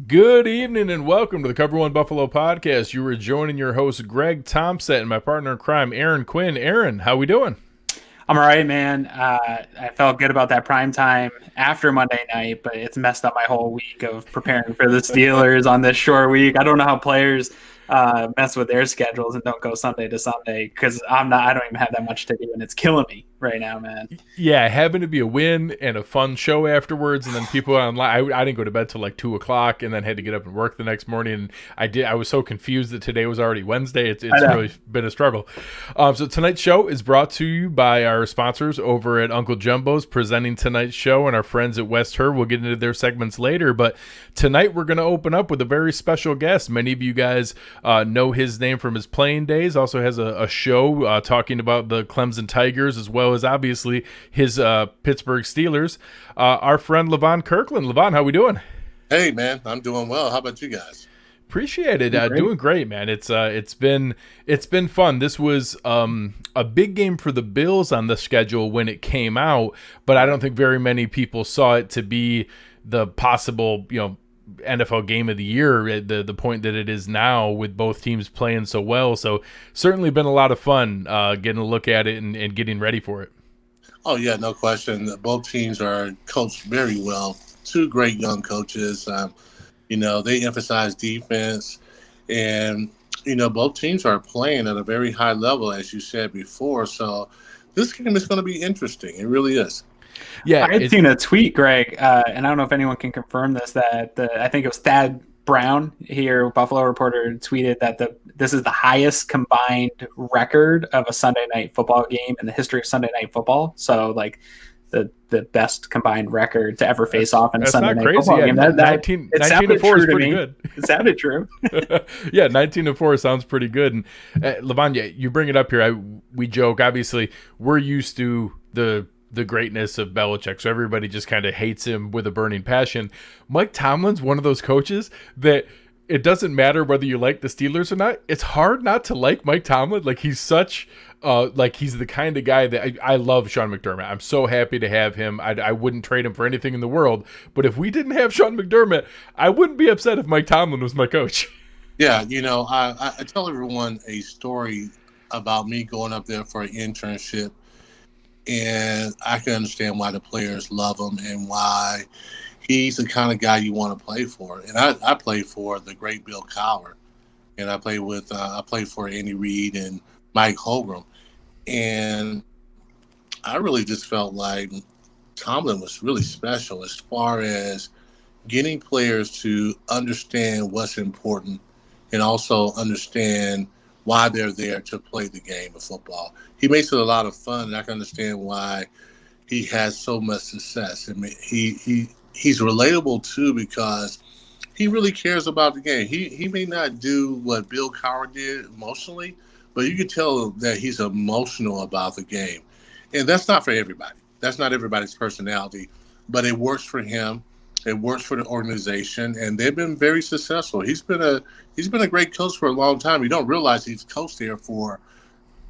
Good evening and welcome to the Cover One Buffalo podcast. You are joining your host Greg Tompsett and my partner in crime Aaron Quinn. Aaron, how we doing? I'm all right, man. I felt good about that prime time after Monday night, but it's messed up my whole week of preparing for the Steelers on this short week. I don't know how players mess with their schedules and don't go Sunday to Sunday because I don't even have that much to do, and it's killing me right now, man. Yeah, having to be a win and a fun show afterwards, and then people online. I didn't go to bed till like 2 o'clock, and then had to get up and work the next morning. And I was so confused that today was already Wednesday. It's really been a struggle. So tonight's show is brought to you by our sponsors over at Uncle Jumbo's, presenting tonight's show, and our friends at West Herb. We'll get into their segments later, but tonight we're going to open up with a very special guest. Many of you guys know his name from his playing days. Also has a show talking about the Clemson Tigers, as well as obviously his Pittsburgh Steelers. Our friend Levon Kirkland. Levon, how we doing? Hey man, I'm doing well. How about you guys? Appreciate it. Doing great, man. It's been fun. This was a big game for the Bills on the schedule when it came out, but I don't think very many people saw it to be the possible, NFL game of the year at the point that it is now, with both teams playing so well. So certainly been a lot of fun getting a look at it and getting ready for it. Oh yeah, no question. Both teams are coached very well. Two great young coaches. They emphasize defense, and both teams are playing at a very high level, as you said before. So this game is going to be interesting. It really is. Yeah, I had seen a tweet, Greg, and I don't know if anyone can confirm this, that I think it was Thad Brown here, Buffalo Reporter, tweeted that this is the highest combined record of a Sunday night football game in the history of Sunday night football. So, like, the best combined record to ever face off in a Sunday night football game. 19 to 4 is pretty good. It sounded true. Yeah, 19 to 4 sounds pretty good. And Levon, you bring it up here. We joke. Obviously, we're used to the greatness of Belichick, so everybody just kind of hates him with a burning passion. Mike Tomlin's one of those coaches that it doesn't matter whether you like the Steelers or not. It's hard not to like Mike Tomlin. Like, he's such he's the kind of guy that I love. Sean McDermott, I'm so happy to have him. I wouldn't trade him for anything in the world, but if we didn't have Sean McDermott, I wouldn't be upset if Mike Tomlin was my coach. Yeah, I tell everyone a story about me going up there for an internship, and I can understand why the players love him and why he's the kind of guy you want to play for. And I play for the great Bill Kaiir, and I play for Andy Reid and Mike Holmgren. And I really just felt like Tomlin was really special as far as getting players to understand what's important and also understand why they're there to play the game of football. He makes it a lot of fun, and I can understand why he has so much success. I mean, he's relatable too, because he really cares about the game. He may not do what Bill Cowher did emotionally, but you can tell that he's emotional about the game. And that's not for everybody. That's not everybody's personality, but it works for him. It works for the organization, and they've been very successful. He's been a great coach for a long time. You don't realize he's coached there for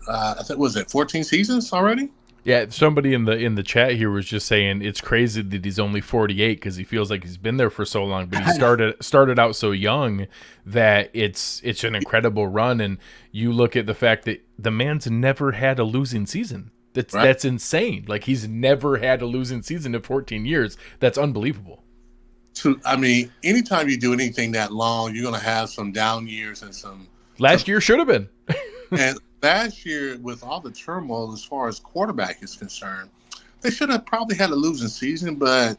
I think, was it 14 seasons already? Yeah, somebody in the chat here was just saying it's crazy that he's only 48 because he feels like he's been there for so long, but he started out so young that it's an incredible run. And you look at the fact that the man's never had a losing season. That's insane. Like, he's never had a losing season in 14 years. That's unbelievable. I mean, anytime you do anything that long, you're going to have some down years and some. Last year should have been. And last year, with all the turmoil as far as quarterback is concerned, they should have probably had a losing season, but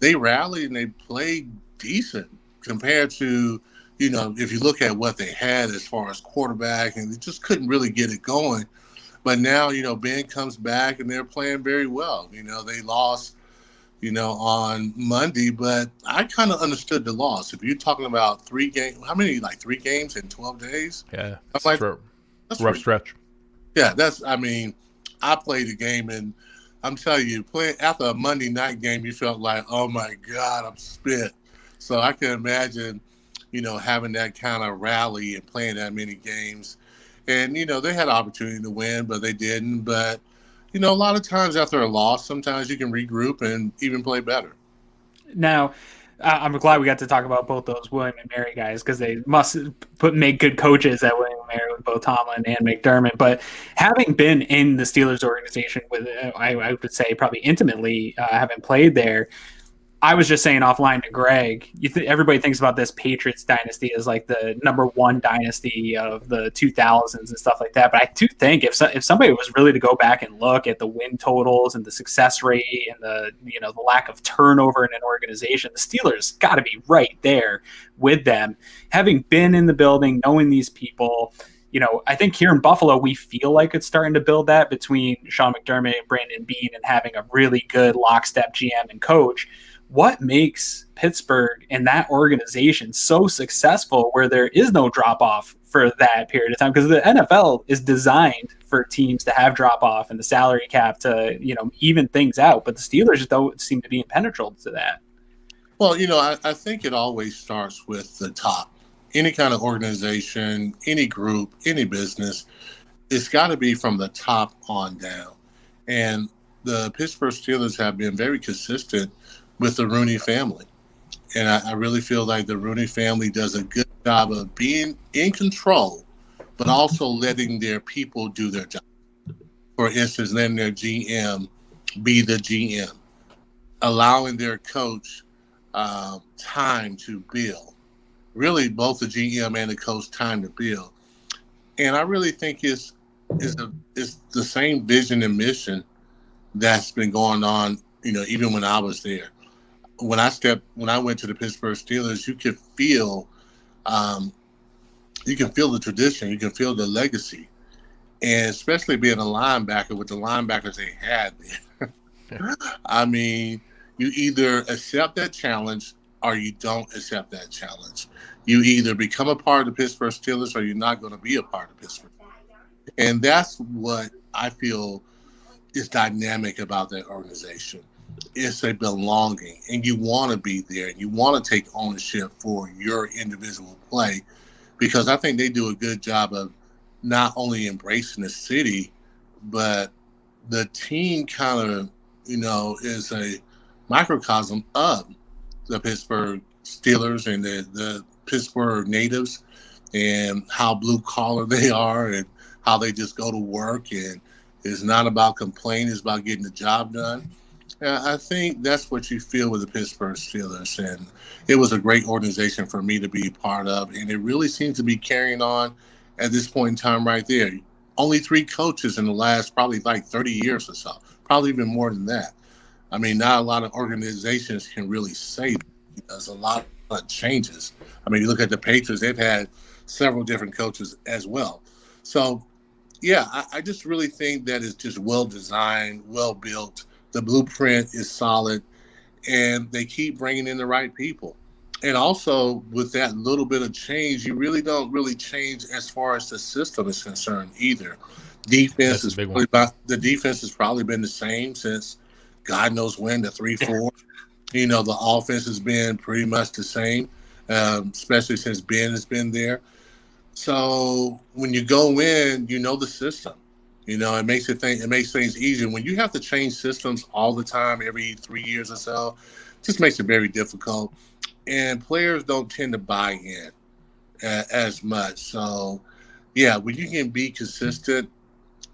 they rallied and they played decent compared to, if you look at what they had as far as quarterback, and they just couldn't really get it going. But now, Ben comes back and they're playing very well. They lost, on Monday, but I kind of understood the loss. If you're talking about 3 games, how many, like 3 games in 12 days? Yeah, that's rough stretch. Yeah, I played the game, and I'm telling you, playing after a Monday night game, you felt like, oh my God, I'm spit. So I can imagine, having that kind of rally and playing that many games. And, they had an opportunity to win, but they didn't. But, a lot of times after a loss, sometimes you can regroup and even play better. Now, I'm glad we got to talk about both those William and Mary guys because they must make good coaches at William and Mary with both Tomlin and McDermott. But having been in the Steelers organization with, I would say probably intimately, having played there, I was just saying offline to Greg, everybody thinks about this Patriots dynasty as like the number one dynasty of the 2000s and stuff like that. But I do think if somebody was really to go back and look at the win totals and the success rate and the lack of turnover in an organization, the Steelers got to be right there with them. Having been in the building, knowing these people, I think here in Buffalo, we feel like it's starting to build that between Sean McDermott and Brandon Beane and having a really good lockstep GM and coach. What makes Pittsburgh and that organization so successful where there is no drop off for that period of time? Because the NFL is designed for teams to have drop off and the salary cap to, even things out. But the Steelers don't seem to be impenetrable to that. Well, I think it always starts with the top. Any kind of organization, any group, any business, it's got to be from the top on down. And the Pittsburgh Steelers have been very consistent with the Rooney family. And I really feel like the Rooney family does a good job of being in control, but also letting their people do their job. For instance, letting their GM be the GM, allowing their coach time to build. Really, both the GM and the coach time to build. And I really think it's the same vision and mission that's been going on, even when I was there. When I went to the Pittsburgh Steelers, you could feel the tradition, you can feel the legacy, and especially being a linebacker with the linebackers they had there. I mean, you either accept that challenge or you don't accept that challenge. You either become a part of the Pittsburgh Steelers or you're not going to be a part of Pittsburgh. And that's what I feel is dynamic about that organization. It's a belonging, and you want to be there, and you want to take ownership for your individual play, because I think they do a good job of not only embracing the city, but the team kind of, is a microcosm of the Pittsburgh Steelers and the Pittsburgh natives and how blue collar they are and how they just go to work, and it's not about complaining, it's about getting the job done. I think that's what you feel with the Pittsburgh Steelers, and it was a great organization for me to be part of, and it really seems to be carrying on at this point in time right there. Only 3 coaches in the last probably like 30 years or so, probably even more than that. I mean, not a lot of organizations can really say that. There's a lot of changes. I mean, you look at the Patriots, they've had several different coaches as well. So, yeah, I just really think that it's just well-designed, well-built. The blueprint is solid, and they keep bringing in the right people. And also, with that little bit of change, you really don't really change as far as the system is concerned either. The defense has probably been the same since God knows when, the 3-4. The offense has been pretty much the same, especially since Ben has been there. So when you go in, the system. It makes things easier. When you have to change systems all the time, every 3 years or so, it just makes it very difficult. And players don't tend to buy in as much. So, yeah, when you can be consistent,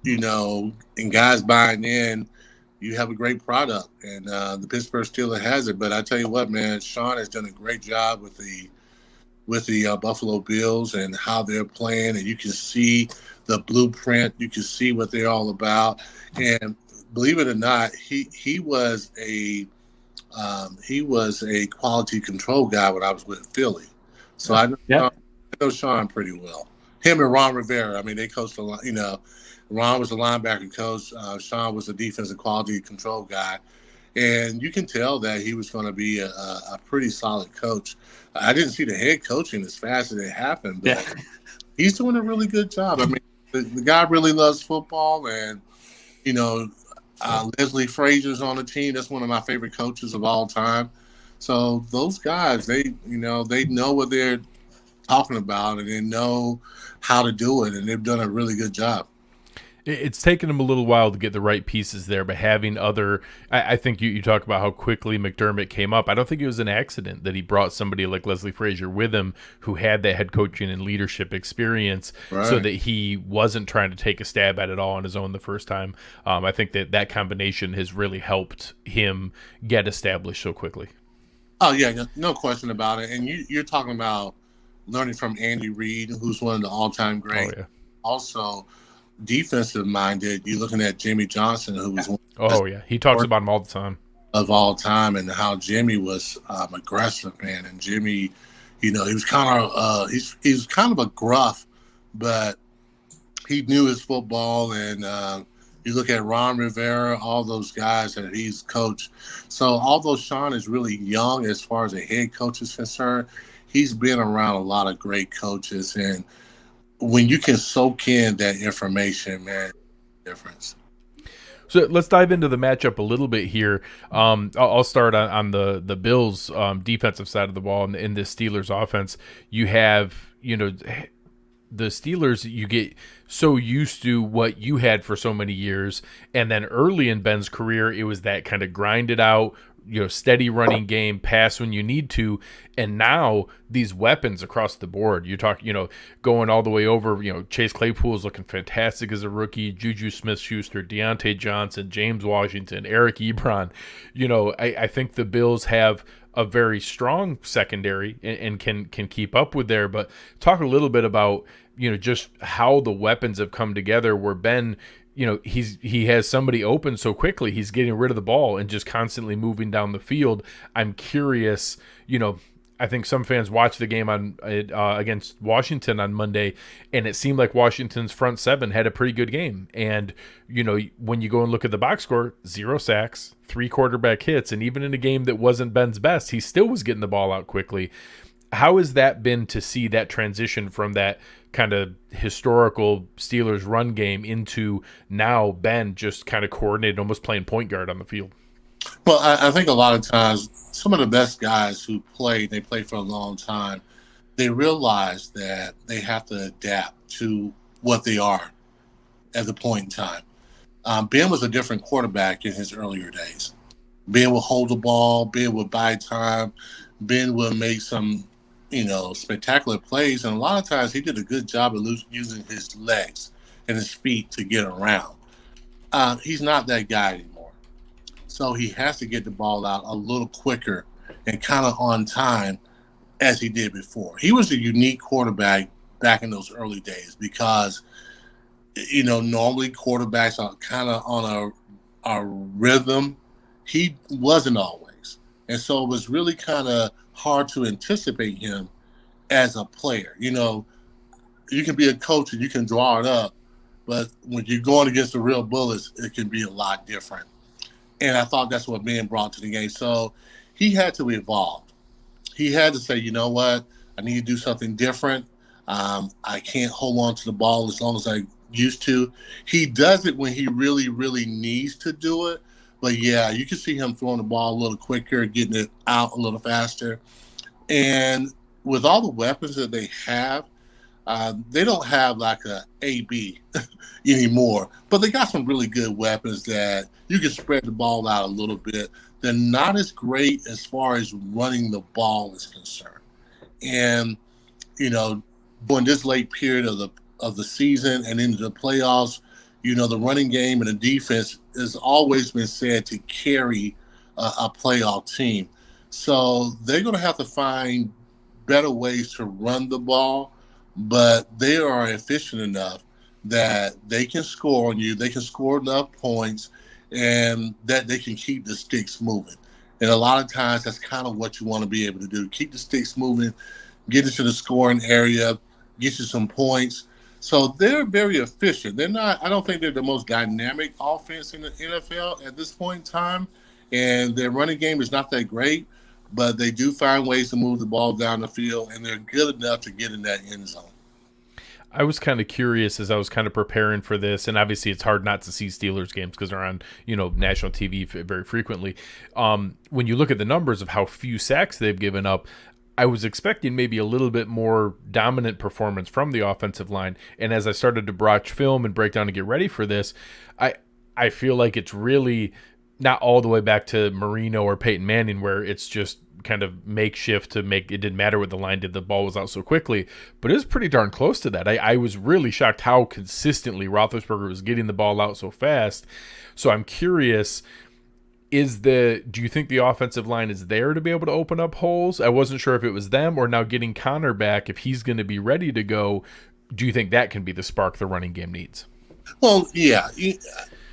and guys buying in, you have a great product. And the Pittsburgh Steelers has it. But I tell you what, man, Sean has done a great job with the Buffalo Bills and how they're playing, and you can see the blueprint. You can see what they're all about. And believe it or not, he was a quality control guy when I was with Philly. So I know Sean pretty well. Him and Ron Rivera. I mean, they coached a lot. Ron was the linebacker coach. Sean was the defensive quality control guy. And you can tell that he was going to be a pretty solid coach. I didn't see the head coaching as fast as it happened, but he's doing a really good job. I mean, the guy really loves football, and, Leslie Frazier's on the team. That's one of my favorite coaches of all time. So those guys, they know what they're talking about, and they know how to do it, and they've done a really good job. It's taken him a little while to get the right pieces there, but having other, I think you talk about how quickly McDermott came up. I don't think it was an accident that he brought somebody like Leslie Frazier with him who had that head coaching and leadership experience, so that he wasn't trying to take a stab at it all on his own the first time. I think that combination has really helped him get established so quickly. Oh, yeah, no question about it. And you're talking about learning from Andy Reid, who's one of the all-time greats. Oh, yeah. Also, defensive-minded, you're looking at Jimmy Johnson, who was one he talks about him all the time. Of all time, and how Jimmy was aggressive, man. And Jimmy, he was kind of he's kind of a gruff, but he knew his football. And you look at Ron Rivera, all those guys that he's coached. So although Sean is really young as far as a head coach is concerned, he's been around a lot of great coaches. And when you can soak in that information, man, difference. So let's dive into the matchup a little bit here. I'll start on the Bills' defensive side of the ball in this Steelers offense. You have, the Steelers, you get so used to what you had for so many years. And then early in Ben's career, it was that kind of grinded out, steady running game, pass when you need to. And now these weapons across the board, you talk, going all the way over, Chase Claypool is looking fantastic as a rookie, Juju Smith-Schuster, Deontay Johnson, James Washington, Eric Ebron. I think the Bills have a very strong secondary and can keep up with there. But talk a little bit about, just how the weapons have come together where Ben, he has somebody open so quickly, he's getting rid of the ball and just constantly moving down the field. I'm curious, I think some fans watched the game on against Washington on Monday, and it seemed like Washington's front seven had a pretty good game. And, when you go and look at the box score, 0 sacks, 3 quarterback hits, and even in a game that wasn't Ben's best, he still was getting the ball out quickly. How has that been to see that transition from that kind of historical Steelers run game into now Ben just kind of coordinated, almost playing point guard on the field? Well, I think a lot of times some of the best guys who they play for a long time, they realize that they have to adapt to what they are at the point in time. Ben was a different quarterback in his earlier days. Ben would hold the ball. Ben would buy time. Ben would make some, spectacular plays. And a lot of times he did a good job of using his legs and his feet to get around. He's not that guy anymore. So he has to get the ball out a little quicker and kind of on time as he did before. He was a unique quarterback back in those early days because, normally quarterbacks are kind of on a rhythm. He wasn't always. And so it was really kind of hard to anticipate him as a player. You can be a coach and you can draw it up, but when you're going against the real bullets, it can be a lot different. And I thought that's what Ben brought to the game. So he had to evolve. He had to say, you know what, I need to do something different. I can't hold on to the ball as long as I used to. He does it when he really, really needs to do it. But, yeah, you can see him throwing the ball a little quicker, getting it out a little faster. And with all the weapons that they have, they don't have like a AB anymore, but they got some really good weapons that you can spread the ball out a little bit. They're not as great as far as running the ball is concerned. And, during this late period of the season and into the playoffs, the running game and the defense has always been said to carry a playoff team. So they're going to have to find better ways to run the ball, but they are efficient enough that they can score on you. They can score enough points and that they can keep the sticks moving. And a lot of times that's kind of what you want to be able to do. Keep the sticks moving, get into the scoring area, get you some points. So they're very efficient. I don't think they're the most dynamic offense in the NFL at this point in time. And their running game is not that great, but they do find ways to move the ball down the field, and they're good enough to get in that end zone. I was kind of curious as I was kind of preparing for this, and obviously it's hard not to see Steelers games because they're on, national TV very frequently. When you look at the numbers of how few sacks they've given up, I was expecting maybe a little bit more dominant performance from the offensive line. And as I started to watch film and break down to get ready for this, I feel like it's really not all the way back to Marino or Peyton Manning, where it's just kind of makeshift to make it didn't matter what the line did, the ball was out so quickly, but it was pretty darn close to that. I was really shocked how consistently Roethlisberger was getting the ball out so fast. So I'm curious, do you think the offensive line is there to be able to open up holes? I wasn't sure if it was them or now getting Connor back, if he's going to be ready to go. Do you think that can be the spark the running game needs? Well, yeah,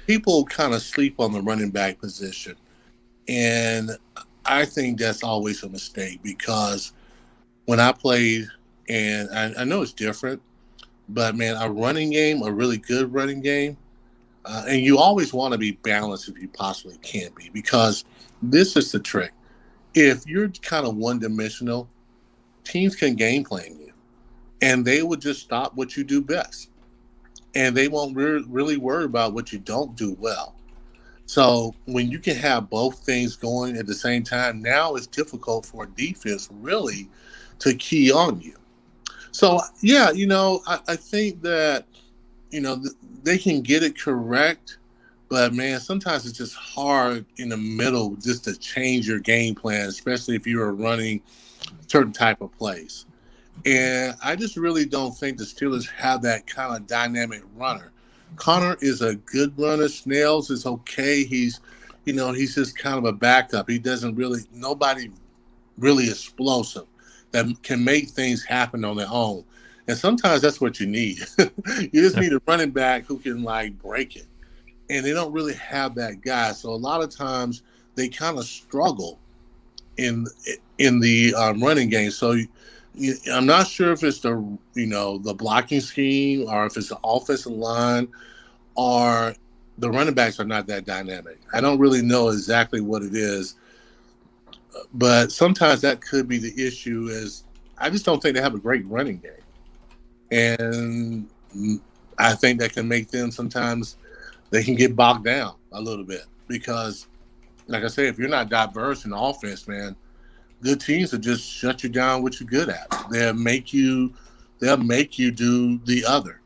people kind of sleep on the running back position, and I think that's always a mistake, because when I played, and I know it's different, but man, a running game, a really good running game, and you always want to be balanced if you possibly can be, because this is the trick. If you're kind of one-dimensional, teams can game plan you, and they would just stop what you do best, and they won't really worry about what you don't do well. So when you can have both things going at the same time, now it's difficult for a defense really to key on you. So, yeah, I think that, they can get it correct, but, man, sometimes it's just hard in the middle just to change your game plan, especially if you are running certain type of plays. And I just really don't think the Steelers have that kind of dynamic runner. Connor is a good runner. Snells is okay. He's just kind of a backup. Nobody really explosive that can make things happen on their own. And sometimes that's what you need. You just need a running back who can break it. And they don't really have that guy. So a lot of times they kind of struggle in the running game. So I'm not sure if it's the blocking scheme, or if it's the offensive line, or the running backs are not that dynamic. I don't really know exactly what it is, but sometimes that could be the issue. Is I just don't think they have a great running game, and I think that can make them sometimes they can get bogged down a little bit, because, like I say, if you're not diverse in offense, man, good teams will just shut you down what you're good at. They'll make you do the other.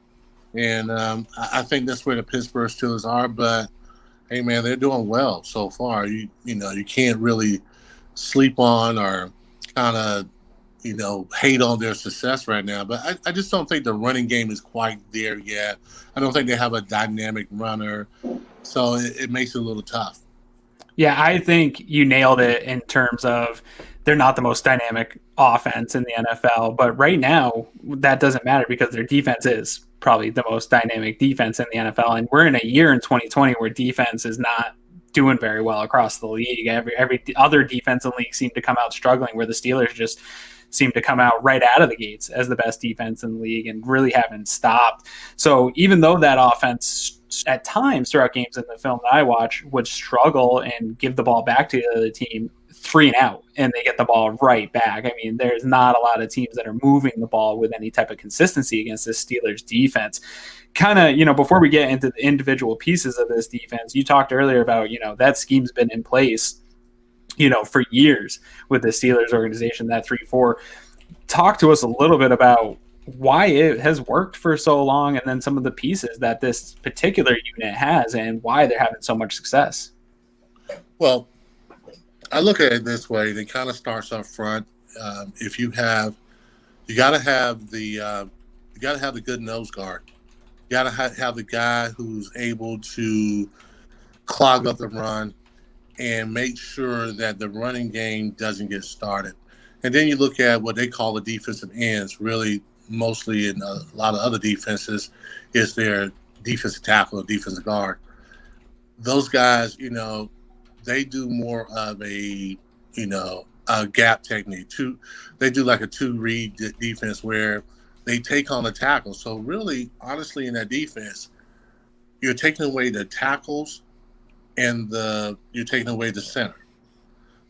And I think that's where the Pittsburgh Steelers are. But, hey, man, they're doing well so far. You can't really sleep on or kind of, hate on their success right now. But I just don't think the running game is quite there yet. I don't think they have a dynamic runner. So it makes it a little tough. Yeah, I think you nailed it in terms of they're not the most dynamic offense in the NFL, but right now that doesn't matter, because their defense is probably the most dynamic defense in the NFL. And we're in a year in 2020 where defense is not doing very well across the league. Every other defense in the league seemed to come out struggling, where the Steelers just seem to come out right out of the gates as the best defense in the league and really haven't stopped. So even though that offense at times throughout games in the film that I watch would struggle and give the ball back to the other team 3 and out, and they get the ball right back. I mean, there's not a lot of teams that are moving the ball with any type of consistency against this Steelers defense. Kind of, before we get into the individual pieces of this defense, you talked earlier about, that scheme's been in place, for years with the Steelers organization, that 3-4. Talk to us a little bit about why it has worked for so long, and then some of the pieces that this particular unit has and why they're having so much success. Well, I look at it this way. It kind of starts up front. You got to have the good nose guard. You got to have the guy who's able to clog up the run and make sure that the running game doesn't get started. And then you look at what they call the defensive ends. Really, mostly in a lot of other defenses, is their defensive tackle or defensive guard. Those guys, they do more of a gap technique. They do like a 2-read defense where they take on the tackle. So really, honestly, in that defense, you're taking away the tackles and you're taking away the center.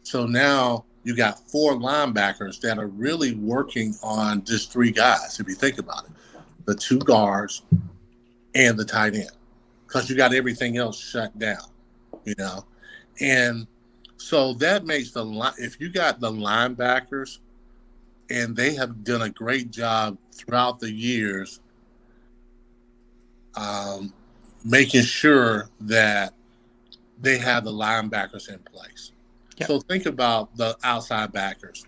So now you got 4 linebackers that are really working on just 3 guys, if you think about it. The 2 guards and the tight end. Because you got everything else shut down, And so that makes if you got the linebackers and they have done a great job throughout the years making sure that they have the linebackers in place. Yep. So think about the outside backers.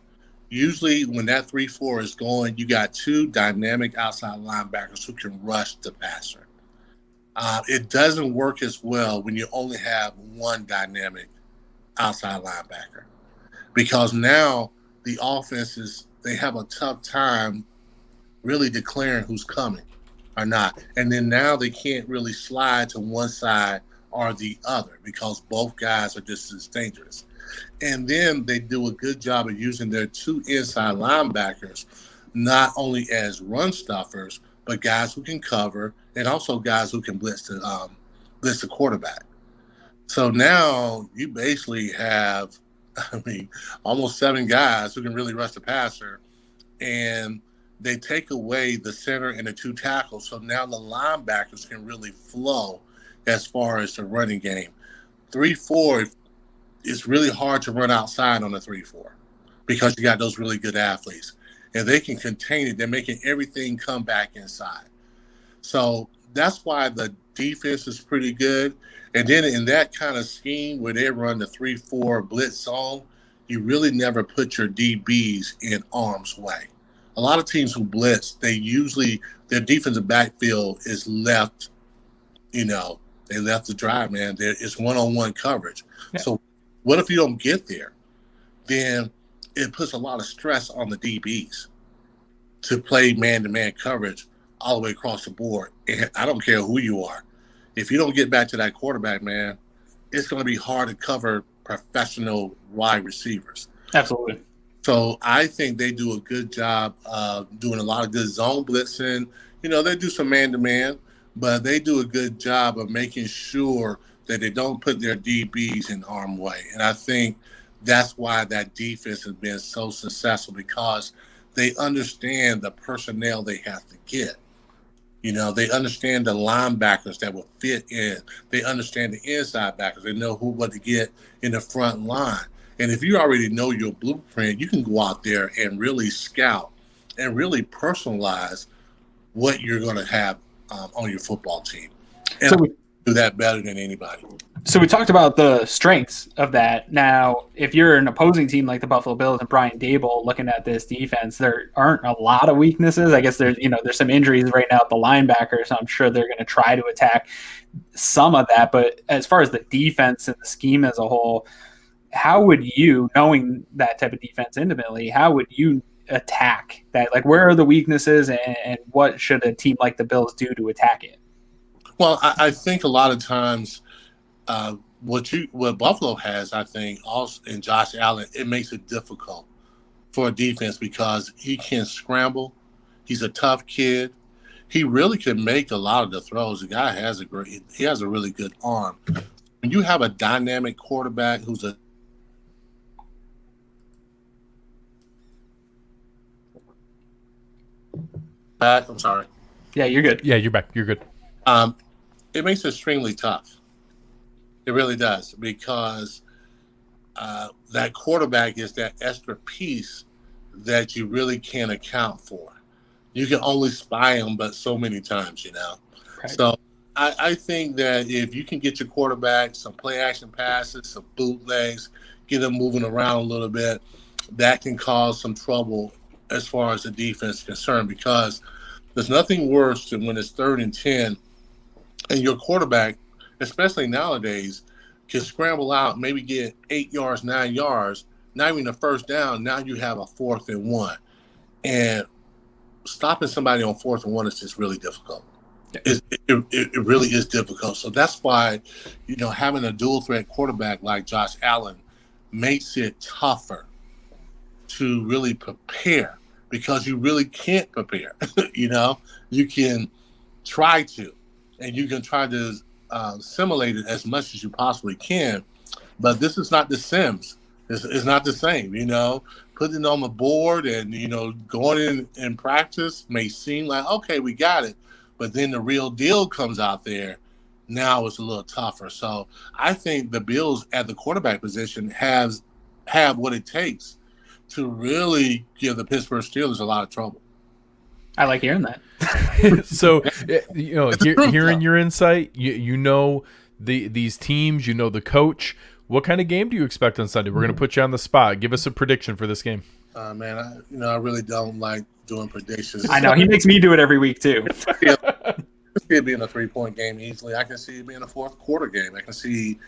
Usually when that 3-4 is going, you got two dynamic outside linebackers who can rush the passer. It doesn't work as well when you only have one dynamic outside linebacker, because now the offenses, they have a tough time really declaring who's coming or not. And then now they can't really slide to one side or the other because both guys are just as dangerous. And then they do a good job of using their two inside linebackers, not only as run stuffers, but guys who can cover and also guys who can blitz the quarterback. So now you basically have, almost 7 guys who can really rush the passer, and they take away the center and the 2 tackles. So now the linebackers can really flow as far as the running game. 3-4, it's really hard to run outside on a 3-4 because you got those really good athletes. And they can contain it. They're making everything come back inside. So that's why the defense is pretty good. And then in that kind of scheme where they run the 3-4 blitz zone, you really never put your DBs in harm's way. A lot of teams who blitz, their defensive backfield is left, they left to dry, man. It's one-on-one coverage. Yeah. So what if you don't get there? Then it puts a lot of stress on the DBs to play man-to-man coverage all the way across the board. And I don't care who you are. If you don't get back to that quarterback, man, it's going to be hard to cover professional wide receivers. Absolutely. So I think they do a good job of doing a lot of good zone blitzing. They do some man-to-man, but they do a good job of making sure that they don't put their DBs in harm's way. And I think that's why that defense has been so successful, because they understand the personnel they have to get. They understand the linebackers that will fit in. They understand the inside backers. They know what to get in the front line. And if you already know your blueprint, you can go out there and really scout and really personalize what you're going to have on your football team. And so do that better than anybody. So we talked about the strengths of that. Now, if you're an opposing team like the Buffalo Bills and Brian Daboll looking at this defense, there aren't a lot of weaknesses. I guess there's some injuries right now at the linebackers. So I'm sure they're going to try to attack some of that. But as far as the defense and the scheme as a whole, how would you, knowing that type of defense intimately, how would you attack that? Like, where are the weaknesses and what should a team like the Bills do to attack it? Well, I think a lot of times what Buffalo has, I think, also in Josh Allen, it makes it difficult for a defense because he can scramble. He's a tough kid. He really can make a lot of the throws. The guy has a really good arm. When you have a dynamic quarterback who's I'm sorry. Yeah, you're good. Yeah, you're back. You're good. It makes it extremely tough. It really does, because that quarterback is that extra piece that you really can't account for. You can only spy him but so many times, Right. So I think that if you can get your quarterback some play-action passes, some bootlegs, get them moving around a little bit, that can cause some trouble as far as the defense is concerned, because there's nothing worse than when it's 3rd and 10 and your quarterback, especially nowadays, can scramble out, maybe get 8 yards, 9 yards, not even a first down. Now you have a 4th and 1. And stopping somebody on 4th and 1 is just really difficult. It really is difficult. So that's why, having a dual threat quarterback like Josh Allen makes it tougher to really prepare, because you really can't prepare. You can try to, and you can try to simulate it as much as you possibly can, but this is not The Sims. It's not the same. Putting it on the board and going in practice may seem like, okay, we got it, but then the real deal comes out there. Now it's a little tougher. So I think the Bills at the quarterback position have what it takes to really give the Pittsburgh Steelers a lot of trouble. I like hearing that. So, hearing your insight, you know these teams, you know the coach. What kind of game do you expect on Sunday? We're going to put you on the spot. Give us a prediction for this game. Man, I really don't like doing predictions. I know. He makes me do it every week, too. I can see it being a 3-point game easily. I can see it being a fourth quarter game. I can see,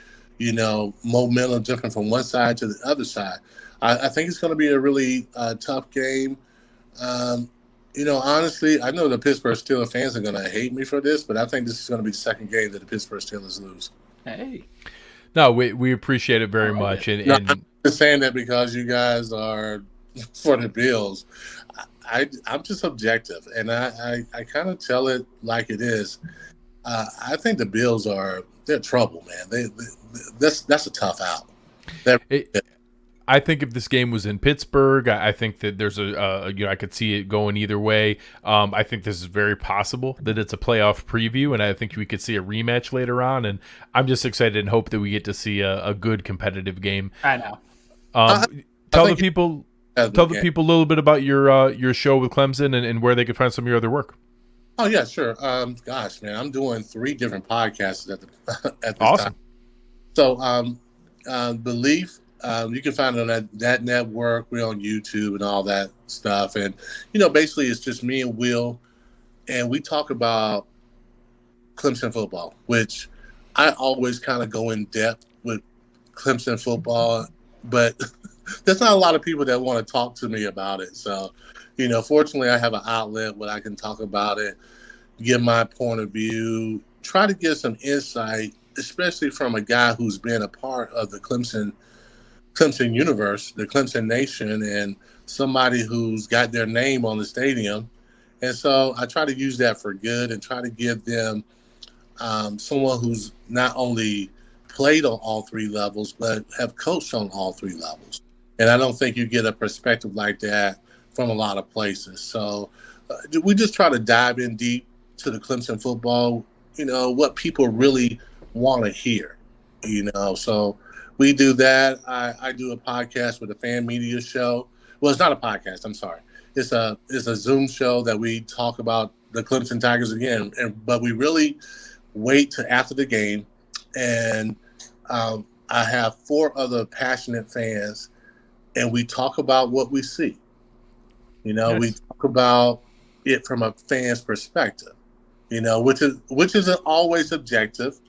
momentum different from one side to the other side. I think it's going to be a really tough game. Honestly, I know the Pittsburgh Steelers fans are going to hate me for this, but I think this is going to be the second game that the Pittsburgh Steelers lose. Hey. No, we appreciate it very much. And I'm just saying that because you guys are for the Bills. I'm just objective, and I kind of tell it like it is. I think the Bills they're trouble, man. That's a tough out. I think if this game was in Pittsburgh, I think that there's I could see it going either way. I think this is very possible that it's a playoff preview, and I think we could see a rematch later on. And I'm just excited and hope that we get to see a good competitive game. I know. Tell the people a little bit about your show with Clemson and where they could find some of your other work. Oh yeah, sure. Gosh, man, I'm doing 3 different podcasts at this awesome. time. So, Belief. You can find it on that network. We're on YouTube and all that stuff. And, basically it's just me and Will, and we talk about Clemson football, which I always kind of go in depth with Clemson football, but there's not a lot of people that want to talk to me about it. So, fortunately I have an outlet where I can talk about it, give my point of view, try to get some insight, especially from a guy who's been a part of the Clemson universe, the Clemson nation, and somebody who's got their name on the stadium. And so I try to use that for good and try to give them someone who's not only played on all 3 levels, but have coached on all 3 levels. And I don't think you get a perspective like that from a lot of places. So we just try to dive in deep to the Clemson football, what people really want to hear, so we do that. I do a podcast with a fan media show. Well, it's not a podcast. I'm sorry. It's a Zoom show that we talk about the Clemson Tigers again. But we really wait till after the game. And I have 4 other passionate fans, and we talk about what we see. Nice. We talk about it from a fan's perspective, which isn't always objective.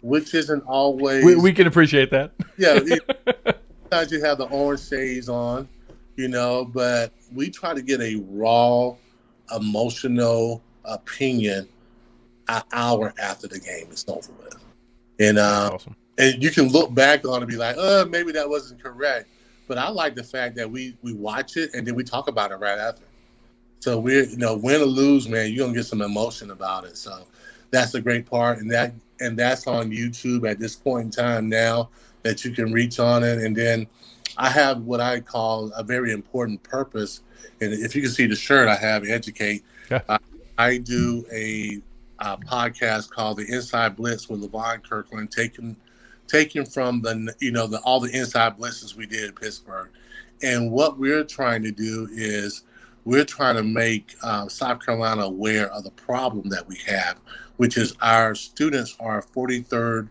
Which isn't always... We can appreciate that. Yeah. Sometimes you have the orange shades on, but we try to get a raw, emotional opinion an hour after the game is over with. And, awesome. And you can look back on it and be like, maybe that wasn't correct. But I like the fact that we watch it and then we talk about it right after. So we're, win or lose, man, you're going to get some emotion about it. So that's a great part. And that's on YouTube at this point in time now that you can reach on it. And then I have what I call a very important purpose. And if you can see the shirt I have, Educate. Yeah. I do a podcast called The Inside Blitz with Levon Kirkland, taken from the all the inside blitzes we did in Pittsburgh. And what we're trying to do is we're trying to make South Carolina aware of the problem that we have, which is our students are 43rd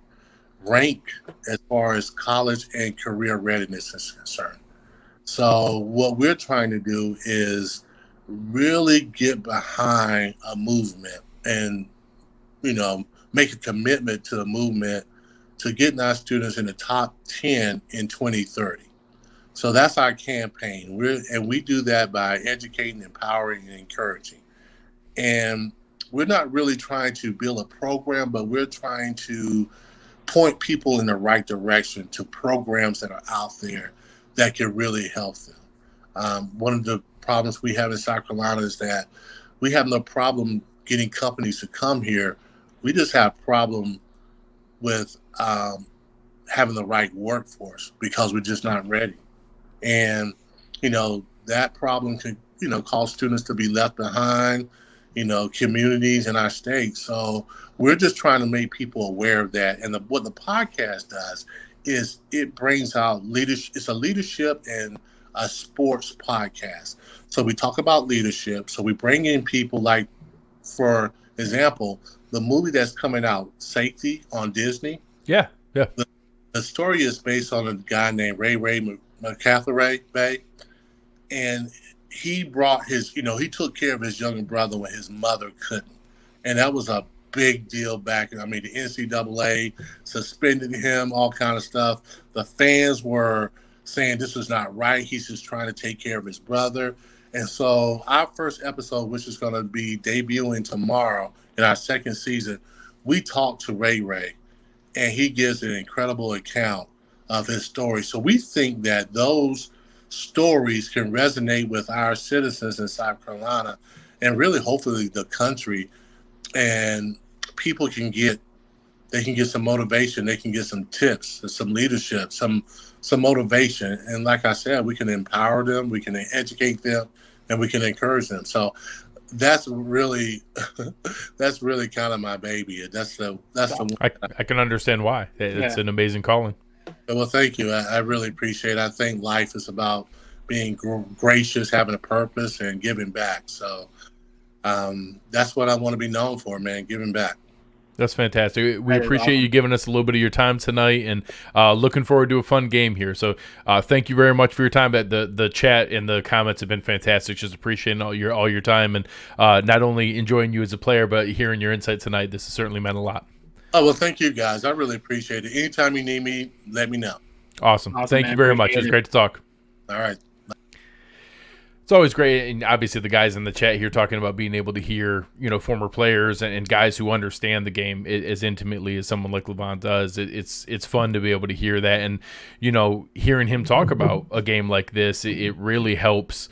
ranked as far as college and career readiness is concerned. So what we're trying to do is really get behind a movement and, make a commitment to the movement to getting our students in the top 10 in 2030. So that's our campaign. We do that by educating, empowering, and encouraging. And we're not really trying to build a program, but we're trying to point people in the right direction to programs that are out there that can really help them. One of the problems we have in South Carolina is that we have no problem getting companies to come here. We just have a problem with having the right workforce because we're just not ready. And, that problem could, cause students to be left behind, communities in our state. So we're just trying to make people aware of that. And what the podcast does is it brings out leadership. It's a leadership and a sports podcast. So we talk about leadership. So we bring in people like, for example, the movie that's coming out, Safety on Disney. Yeah. The story is based on a guy named Ray McCaffrey, and he brought his, he took care of his younger brother when his mother couldn't. And that was a big deal back. I mean, the NCAA suspended him, all kind of stuff. The fans were saying this is not right. He's just trying to take care of his brother. And so our first episode, which is going to be debuting tomorrow in our second season, we talked to Ray, and he gives an incredible account of his story. So we think that those stories can resonate with our citizens in South Carolina and really hopefully the country, and people can get some motivation, they can get some tips, some leadership, some motivation. And like I said, we can empower them, we can educate them, and we can encourage them. So that's really kind of my baby. That's the one. I can understand why. It's an amazing calling. Well, thank you. I really appreciate it. I think life is about being gracious, having a purpose, and giving back. So that's what I want to be known for, man, giving back. That's fantastic. We appreciate you giving us a little bit of your time tonight, and looking forward to a fun game here. So thank you very much for your time. The chat and the comments have been fantastic. Just appreciating all your time, and not only enjoying you as a player, but hearing your insight tonight. This has certainly meant a lot. Oh, well, thank you, guys. I really appreciate it. Anytime you need me, let me know. Awesome. Thank you very much. It was great to talk. All right. It's always great, and obviously the guys in the chat here talking about being able to hear, former players and guys who understand the game as intimately as someone like Levon does. It's fun to be able to hear that, and hearing him talk about a game like this, it really helps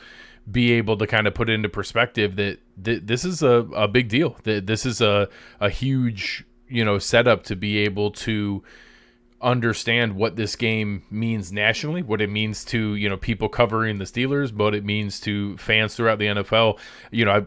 be able to kind of put it into perspective that this is a big deal. That this is a huge setup to be able to understand what this game means nationally, what it means to people covering the Steelers, what it means to fans throughout the NFL.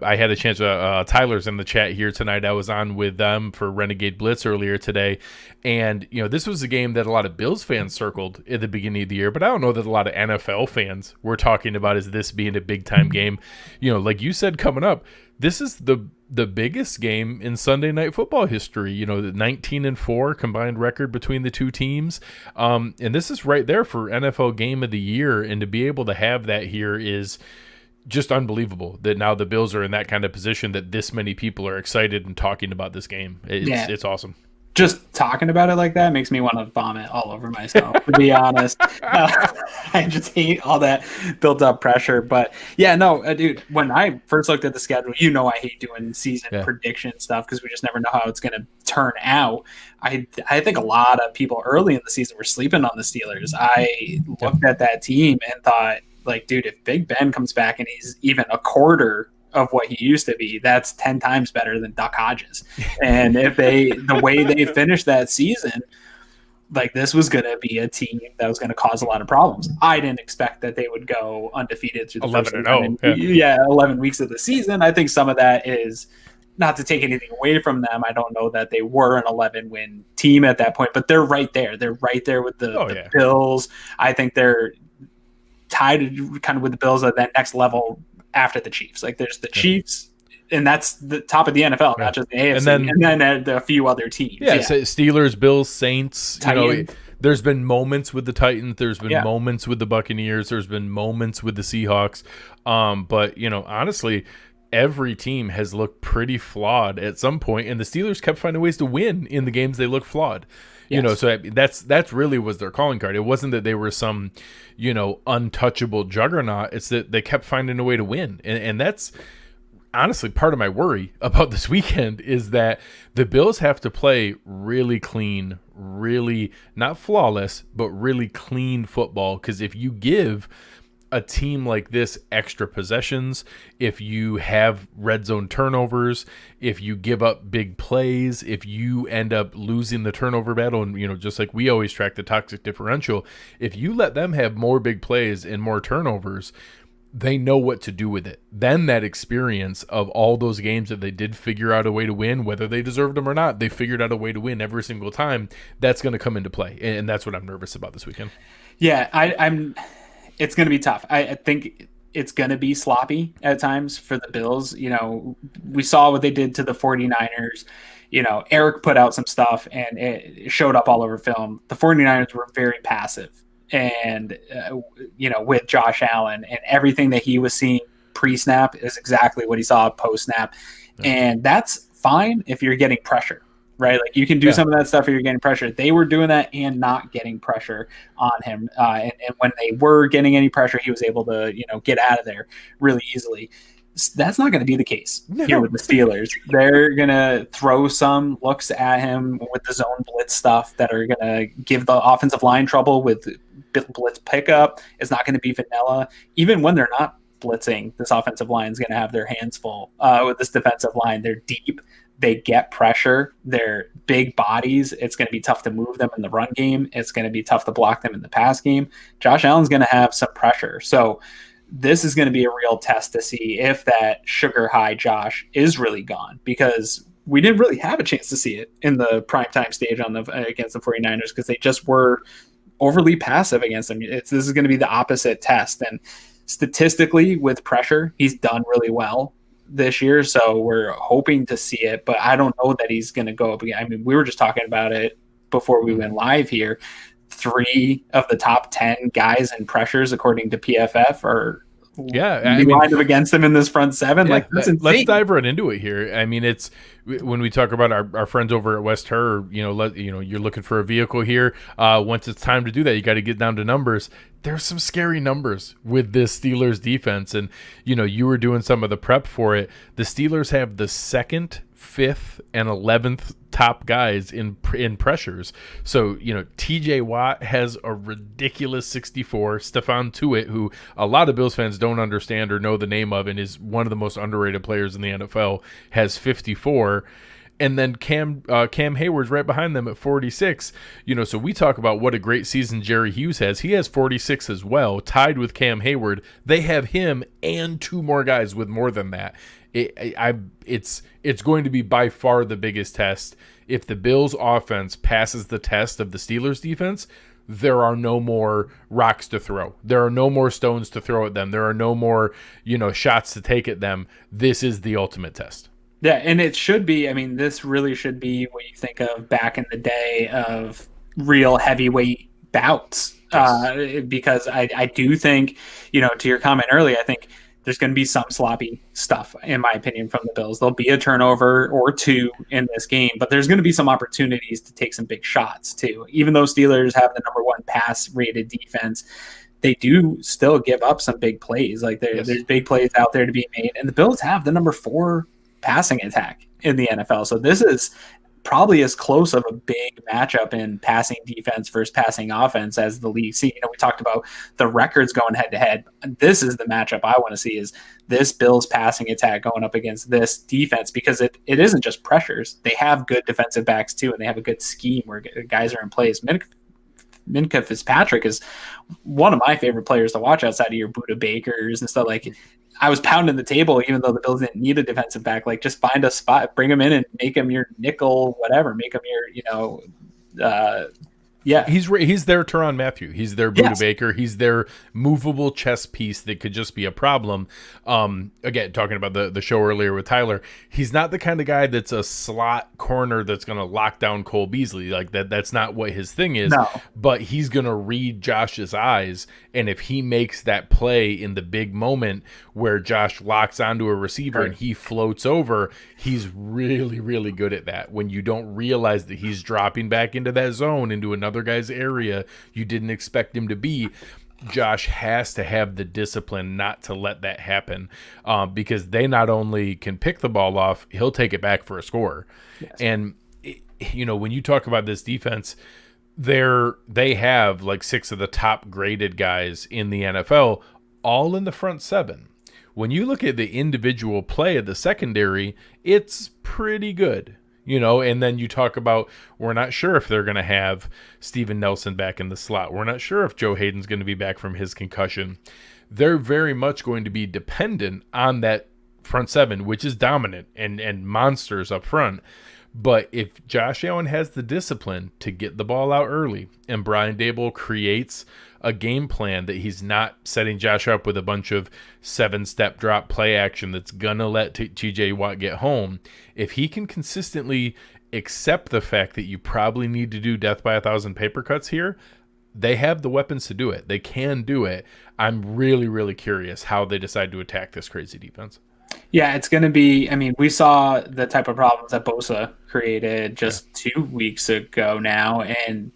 I had a chance to Tyler's in the chat here tonight. I was on with them for Renegade Blitz earlier today, and this was a game that a lot of Bills fans circled at the beginning of the year, but I don't know that a lot of NFL fans were talking about as this being a big time game. Like you said, coming up, this is the biggest game in Sunday Night Football history. The 19-4 combined record between the two teams, and this is right there for NFL Game of the Year. And to be able to have that here is just unbelievable. That now the Bills are in that kind of position that this many people are excited and talking about this game. It's awesome. Just talking about it like that makes me want to vomit all over myself, to be honest. I just hate all that built up pressure. But yeah, no, dude, when I first looked at the schedule, I hate doing season prediction stuff because we just never know how it's going to turn out. I think a lot of people early in the season were sleeping on the Steelers. I looked at that team and thought, like, dude, if Big Ben comes back and he's even a quarter of what he used to be, that's 10 times better than Duck Hodges. And if the way they finished that season, like, this was going to be a team that was going to cause a lot of problems. I didn't expect that they would go undefeated through the 11 weeks of the season. I think some of that is not to take anything away from them. I don't know that they were an 11-win team at that point, but they're right there. They're right there with the Bills. I think they're tied kind of with the Bills at that next level after the Chiefs. Like, there's the Chiefs, and that's the top of the NFL, not just the AFC, and then a few other teams. So Steelers, Bills, Saints. There's been moments with the Titans. There's been moments with the Buccaneers. There's been moments with the Seahawks. But honestly, every team has looked pretty flawed at some point, and the Steelers kept finding ways to win in the games they looked flawed. So that's really was their calling card. It wasn't that they were some, untouchable juggernaut. It's that they kept finding a way to win. And that's honestly part of my worry about this weekend is that the Bills have to play really clean, really not flawless, but really clean football. Because if you give a team like this extra possessions, if you have red zone turnovers, if you give up big plays, if you end up losing the turnover battle, and just like we always track the toxic differential, if you let them have more big plays and more turnovers, they know what to do with it. Then that experience of all those games that they did figure out a way to win, whether they deserved them or not, they figured out a way to win every single time. That's going to come into play, and that's what I'm nervous about this weekend. Yeah, I'm it's going to be tough. I think it's going to be sloppy at times for the Bills. We saw what they did to the 49ers. Eric put out some stuff and it showed up all over film. The 49ers were very passive. And, with Josh Allen, and everything that he was seeing pre-snap is exactly what he saw post-snap. Yeah. And that's fine if you're getting pressure, right? Like you can do some of that stuff if you're getting pressure. They were doing that and not getting pressure on him. And when they were getting any pressure, he was able to, get out of there really easily. That's not going to be the case here with the Steelers. They're going to throw some looks at him with the zone blitz stuff that are going to give the offensive line trouble with blitz pickup. It's not going to be vanilla. Even when they're not blitzing, this offensive line is going to have their hands full with this defensive line. They're deep. They get pressure. They're big bodies. It's going to be tough to move them in the run game. It's going to be tough to block them in the pass game. Josh Allen's going to have some pressure. So this is going to be a real test to see if that sugar high Josh is really gone, because we didn't really have a chance to see it in the primetime stage against the 49ers because they just were overly passive against them. This is going to be the opposite test. And statistically, with pressure, he's done really well this year. So we're hoping to see it, but I don't know that he's going to go up again. I mean, we were just talking about it before we went live here. 3 of the top 10 guys in pressures, according to PFF, are lined up against him in this front 7. Yeah, like, that's insane. Let's dive right into it here. I mean, it's when we talk about our friends over at West Her, you're looking for a vehicle here. Once it's time to do that, you got to get down to numbers. There's some scary numbers with this Steelers defense, and you were doing some of the prep for it. The Steelers have the 2nd, 5th, and 11th top guys in pressures. So, TJ Watt has a ridiculous 64. Stephon Tuitt, who a lot of Bills fans don't understand or know the name of and is one of the most underrated players in the NFL, has 54. And then Cam Hayward's right behind them at 46. So we talk about what a great season Jerry Hughes has. He has 46 as well, tied with Cam Hayward. They have him and 2 more guys with more than that. It's going to be by far the biggest test. If the Bills offense passes the test of the Steelers defense, there are no more rocks to throw. There are no more stones to throw at them. There are no more, shots to take at them. This is the ultimate test. Yeah, and it should be. I mean, this really should be what you think of back in the day of real heavyweight bouts. Yes. Because I do think, to your comment earlier, I think there's going to be some sloppy stuff, in my opinion, from the Bills. There'll be a turnover or 2 in this game, but there's going to be some opportunities to take some big shots, too. Even though Steelers have the number 1 pass-rated defense, they do still give up some big plays. Like there's big plays out there to be made, and the Bills have the number 4 passing attack in the NFL. So this is probably as close of a big matchup in passing defense versus passing offense as the league. See, we talked about the records going head to head. This is the matchup I want to see, is this Bills passing attack going up against this defense, because it isn't just pressures. They have good defensive backs too, and they have a good scheme where guys are in place. Minkah Fitzpatrick is one of my favorite players to watch outside of your Buda Bakers and stuff. Like, I was pounding the table, even though the Bills didn't need a defensive back. Like, just find a spot, bring him in, and make him your nickel, whatever. Make him your, He's their Tyrann Mathieu. He's their Buda Baker. He's their movable chess piece that could just be a problem. Again, talking about the show earlier with Tyler, he's not the kind of guy that's a slot corner that's going to lock down Cole Beasley. Like that's not what his thing is. No. But he's going to read Josh's eyes, and if he makes that play in the big moment where Josh locks onto a receiver and he floats over, he's really, really good at that. When you don't realize that he's dropping back into that zone, into another guy's area you didn't expect him to be, Josh has to have the discipline not to let that happen, because they not only can pick the ball off, he'll take it back for a score. Yes. And when you talk about this defense, they have like 6 of the top graded guys in the NFL, all in the front 7. When you look at the individual play of the secondary, it's pretty good. And then you talk about, we're not sure if they're going to have Steven Nelson back in the slot. We're not sure if Joe Hayden's going to be back from his concussion. They're very much going to be dependent on that front seven, which is dominant and monsters up front. But if Josh Allen has the discipline to get the ball out early and Brian Daboll creates a game plan that he's not setting Josh up with a bunch of 7-step drop play action that's going to let TJ Watt get home, if he can consistently accept the fact that you probably need to do death by 1,000 paper cuts here, they have the weapons to do it. They can do it. I'm really, really curious how they decide to attack this crazy defense. Yeah, it's going to be, I mean, we saw the type of problems that Bosa created just 2 weeks ago now, and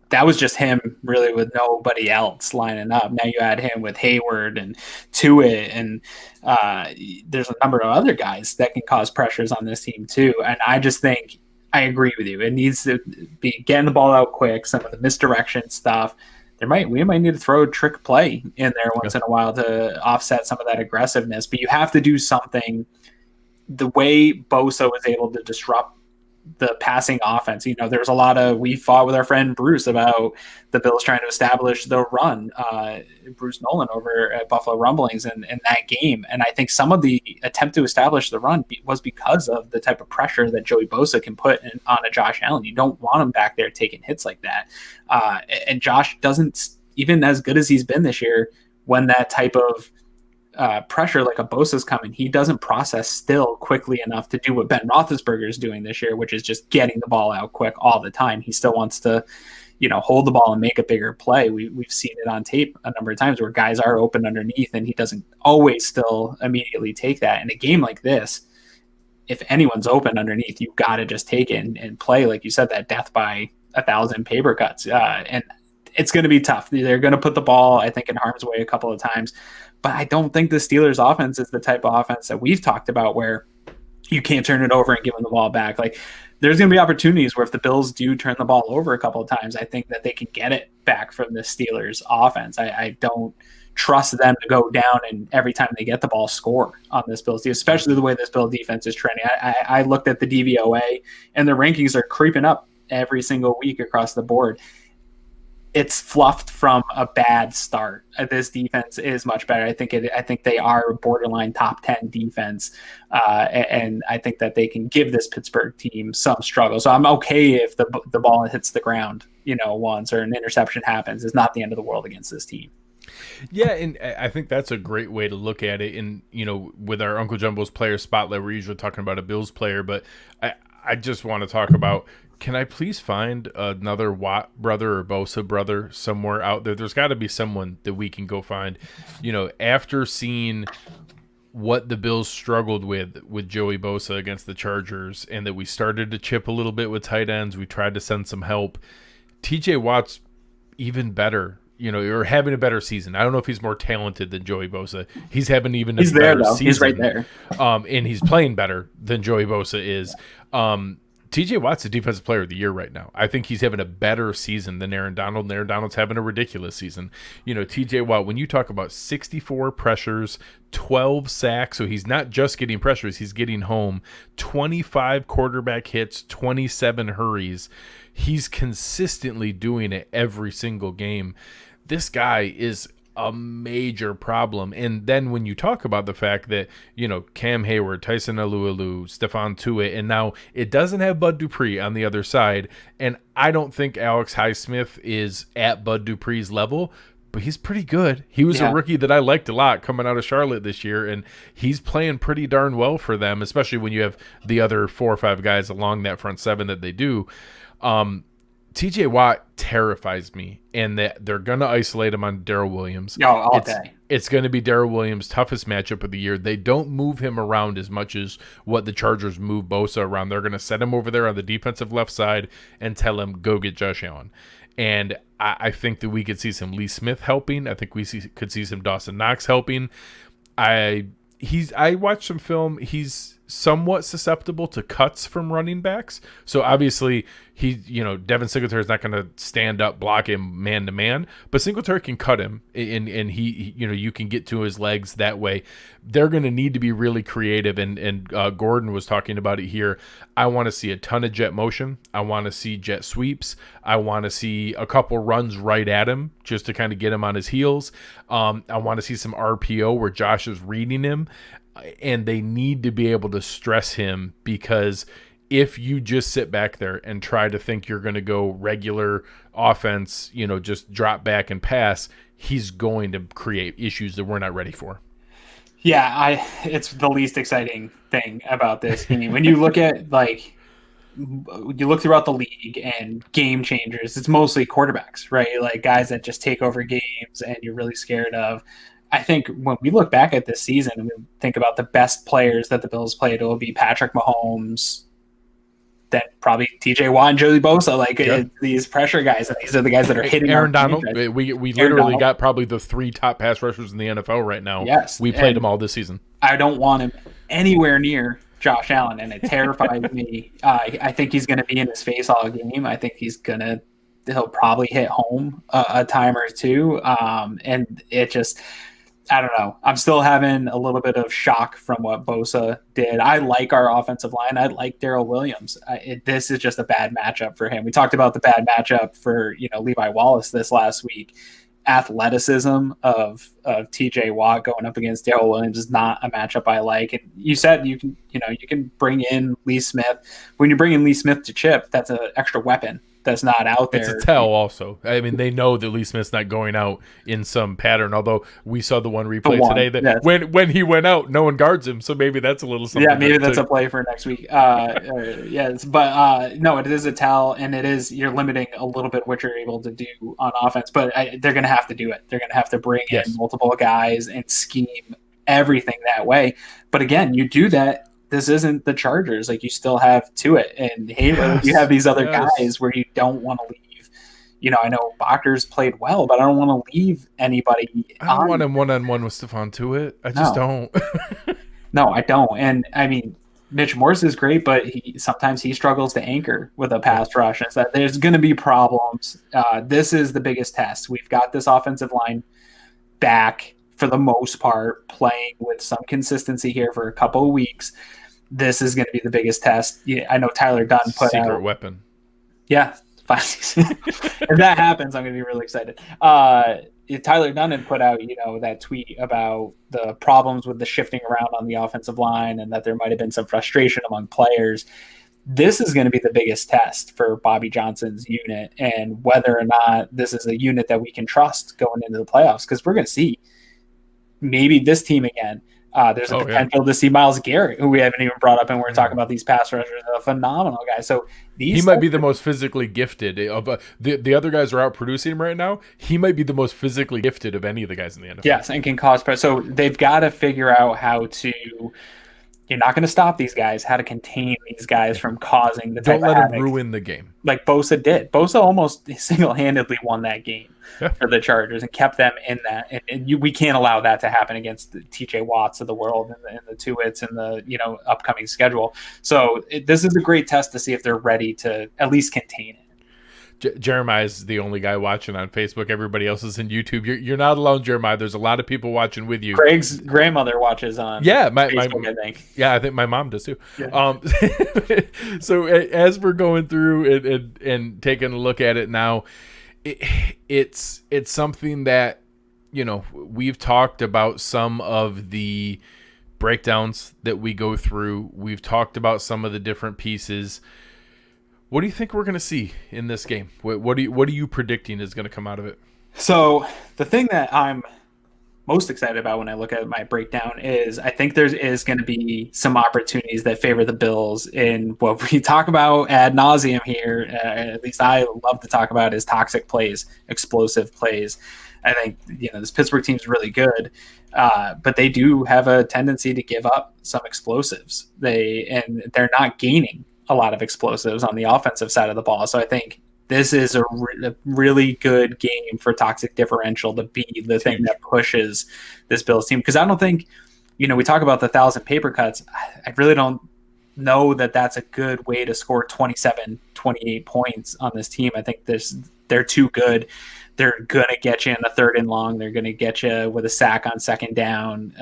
that was just him really with nobody else lining up. Now you add him with Hayward and Tuitt, and there's a number of other guys that can cause pressures on this team too. And I just think, I agree with you. It needs to be getting the ball out quick, some of the misdirection stuff. We might need to throw a trick play in there once in a while to offset some of that aggressiveness, but you have to do something. The way Bosa was able to disrupt the passing offense, there's a lot of, we fought with our friend Bruce about the Bills trying to establish the run, Bruce Nolan over at Buffalo Rumblings in that game. And I think some of the attempt to establish the run was because of the type of pressure that Joey Bosa can put on a Josh Allen. You don't want him back there taking hits like that. And Josh doesn't, even as good as he's been this year, when that type of pressure like a Bosa's coming, he doesn't process still quickly enough to do what Ben Roethlisberger is doing this year, which is just getting the ball out quick all the time. He still wants to, hold the ball and make a bigger play. We've seen it on tape a number of times where guys are open underneath and he doesn't always still immediately take that. In a game like this, if anyone's open underneath, you've got to just take it and play, like you said, that death by 1,000 paper cuts. And it's going to be tough. They're going to put the ball, I think, in harm's way a couple of times. But I don't think the Steelers offense is the type of offense that we've talked about where you can't turn it over and give them the ball back. Like, there's going to be opportunities where if the Bills do turn the ball over a couple of times, I think that they can get it back from the Steelers offense. I don't trust them to go down and every time they get the ball score on this Bills defense, especially the way this Bills defense is trending. I looked at the DVOA and the rankings are creeping up every single week across the board. It's fluffed from a bad start. This defense is much better. I think they are a borderline top 10 defense, and I think that they can give this Pittsburgh team some struggle. So I'm okay if the ball hits the ground, once, or an interception happens. It's not the end of the world against this team. Yeah, and I think that's a great way to look at it. And with our Uncle Jumbo's player spotlight, we're usually talking about a Bills player, but I just want to talk about. Can I please find another Watt brother or Bosa brother somewhere out there? There's got to be someone that we can go find. After seeing what the Bills struggled with Joey Bosa against the Chargers, and that we started to chip a little bit with tight ends, we tried to send some help. TJ Watt's even better, or having a better season. I don't know if he's more talented than Joey Bosa. He's having even a better season. He's right there. And he's playing better than Joey Bosa is. TJ Watt's the defensive player of the year right now. I think he's having a better season than Aaron Donald, and Aaron Donald's having a ridiculous season. TJ Watt, when you talk about 64 pressures, 12 sacks, so he's not just getting pressures, he's getting home, 25 quarterback hits, 27 hurries. He's consistently doing it every single game. This guy is a major problem. And then when you talk about the fact that, Cam Hayward, Tyson Alualu, Stephon Tuitt, and now it doesn't have Bud Dupree on the other side. And I don't think Alex Highsmith is at Bud Dupree's level, but he's pretty good. He was a rookie that I liked a lot coming out of Charlotte this year, and he's playing pretty darn well for them, especially when you have the other 4 or 5 guys along that front seven that they do. TJ Watt terrifies me, and that they're going to isolate him on Darrell Williams. All day. It's going to be Darrell Williams' toughest matchup of the year. They don't move him around as much as what the Chargers move Bosa around. They're going to set him over there on the defensive left side and tell him, go get Josh Allen. And I think that we could see some Lee Smith helping. I think we could see some Dawson Knox helping. I watched some film. He's somewhat susceptible to cuts from running backs. So obviously Devin Singletary is not going to stand up, block him man to man, but Singletary can cut him, and he you can get to his legs that way. They're going to need to be really creative, and Gordon was talking about it here. I want to see a ton of jet motion. I want to see jet sweeps. I want to see a couple runs right at him just to kind of get him on his heels. I want to see some RPO where Josh is reading him. and they need to be able to stress him, because if you just sit back there and try to think you're going to go regular offense, just drop back and pass, he's going to create issues that we're not ready for. Yeah, it's the least exciting thing about this game. When you look at you look throughout the league and game changers, it's mostly quarterbacks, right? Like guys that just take over games and you're really scared of. I think when we look back at this season and we think about the best players that the Bills played, it will be Patrick Mahomes, then probably TJ Watt and Joey Bosa, these pressure guys. And these are the guys that are hitting Aaron Donald. We literally got probably the 3 top pass rushers in the NFL right now. Yes. We played them all this season. I don't want him anywhere near Josh Allen, and it terrifies me. I think he's going to be in his face all game. I think he'll probably hit home a time or two. And it just, I don't know. I'm still having a little bit of shock from what Bosa did. I like our offensive line. I like Darrell Williams. This is just a bad matchup for him. We talked about the bad matchup for Levi Wallace this last week. Athleticism of TJ Watt going up against Darrell Williams is not a matchup I like. And you said you can bring in Lee Smith. When you bring in Lee Smith to chip, that's an extra weapon that's not out there. It's a tell also. I mean, they know that Lee Smith's not going out in some pattern, although we saw the one replay today that when he went out, no one guards him, so maybe that's a little something. Yeah, maybe that's a play for next week. Yes, but no, it is a tell, and you're limiting a little bit what you're able to do on offense, but they're going to have to do it. They're going to have to bring in multiple guys and scheme everything that way. But again, you do that. This isn't the Chargers. You still have Tuitt and Hayward. You have these other guys where you don't want to leave. I know Bachter's played well, but I don't want to leave anybody. I don't want him one-on-one with Stephon Tuitt. I just don't. No, I don't. And I mean, Mitch Morse is great, but sometimes he struggles to anchor with a pass rush. And so there's going to be problems. This is the biggest test. We've got this offensive line back for the most part, playing with some consistency here for a couple of weeks. This is going to be the biggest test. I know Tyler Dunn put out secret weapon. Yeah, if that happens, I'm going to be really excited. Tyler Dunn had put out, that tweet about the problems with the shifting around on the offensive line and that there might have been some frustration among players. This is going to be the biggest test for Bobby Johnson's unit and whether or not this is a unit that we can trust going into the playoffs, because we're going to see maybe this team again. There's a potential to see Myles Garrett, who we haven't even brought up, and we're talking about these pass rushers, a phenomenal guy. So he might be the most physically gifted of the other guys are out producing him right now. He might be the most physically gifted of any of the guys in the NFL. Yes, and can cause pressure. So they've got to figure out how to. You're not going to stop these guys. How to contain these guys from causing the type Don't let of them ruin the game, like Bosa did. Bosa almost single-handedly won that game for the Chargers and kept them in that. And we can't allow that to happen against the T.J. Watts of the world and the Tuitts and the upcoming schedule. So this is a great test to see if they're ready to at least contain it. Jeremiah is the only guy watching on Facebook. Everybody else is in YouTube. You're not alone, Jeremiah. There's a lot of people watching with you. Craig's grandmother watches on Facebook, I think. Yeah, I think my mom does too. Yeah. So as we're going through and taking a look at it now, it's something that, we've talked about some of the breakdowns that we go through. We've talked about some of the different pieces. What do you think we're going to see in this game? What are you predicting is going to come out of it? So the thing that I'm most excited about when I look at my breakdown is I think there is going to be some opportunities that favor the Bills in what we talk about ad nauseum here. At least I love to talk about is toxic plays, explosive plays. I think this Pittsburgh team is really good, but they do have a tendency to give up some explosives. They're not gaining a lot of explosives on the offensive side of the ball. So I think this is a really good game for toxic differential to be the thing that pushes this Bills team. Because I don't think, we talk about the 1,000 paper cuts. I really don't know that that's a good way to score 27, 28 points on this team. I think they're too good. They're going to get you in the third and long. They're going to get you with a sack on second down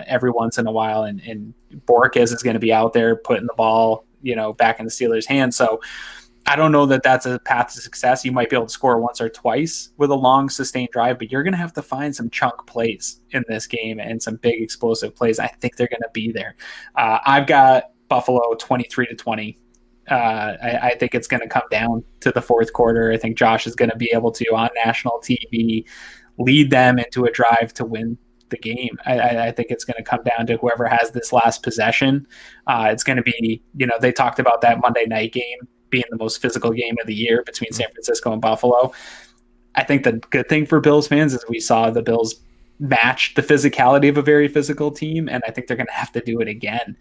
every once in a while. And Borges is going to be out there putting the ball, back in the Steelers' hands. So I don't know that that's a path to success. You might be able to score once or twice with a long sustained drive, but you're going to have to find some chunk plays in this game and some big explosive plays. I think they're going to be there. I've got Buffalo 23-20. I think it's going to come down to the fourth quarter. I think Josh is going to be able to, on national TV, lead them into a drive to win the game. I think it's going to come down to whoever has this last possession. It's going to be, they talked about that Monday night game being the most physical game of the year between San Francisco and Buffalo. I think the good thing for Bills fans is we saw the Bills match the physicality of a very physical team, and I think they're going to have to do it again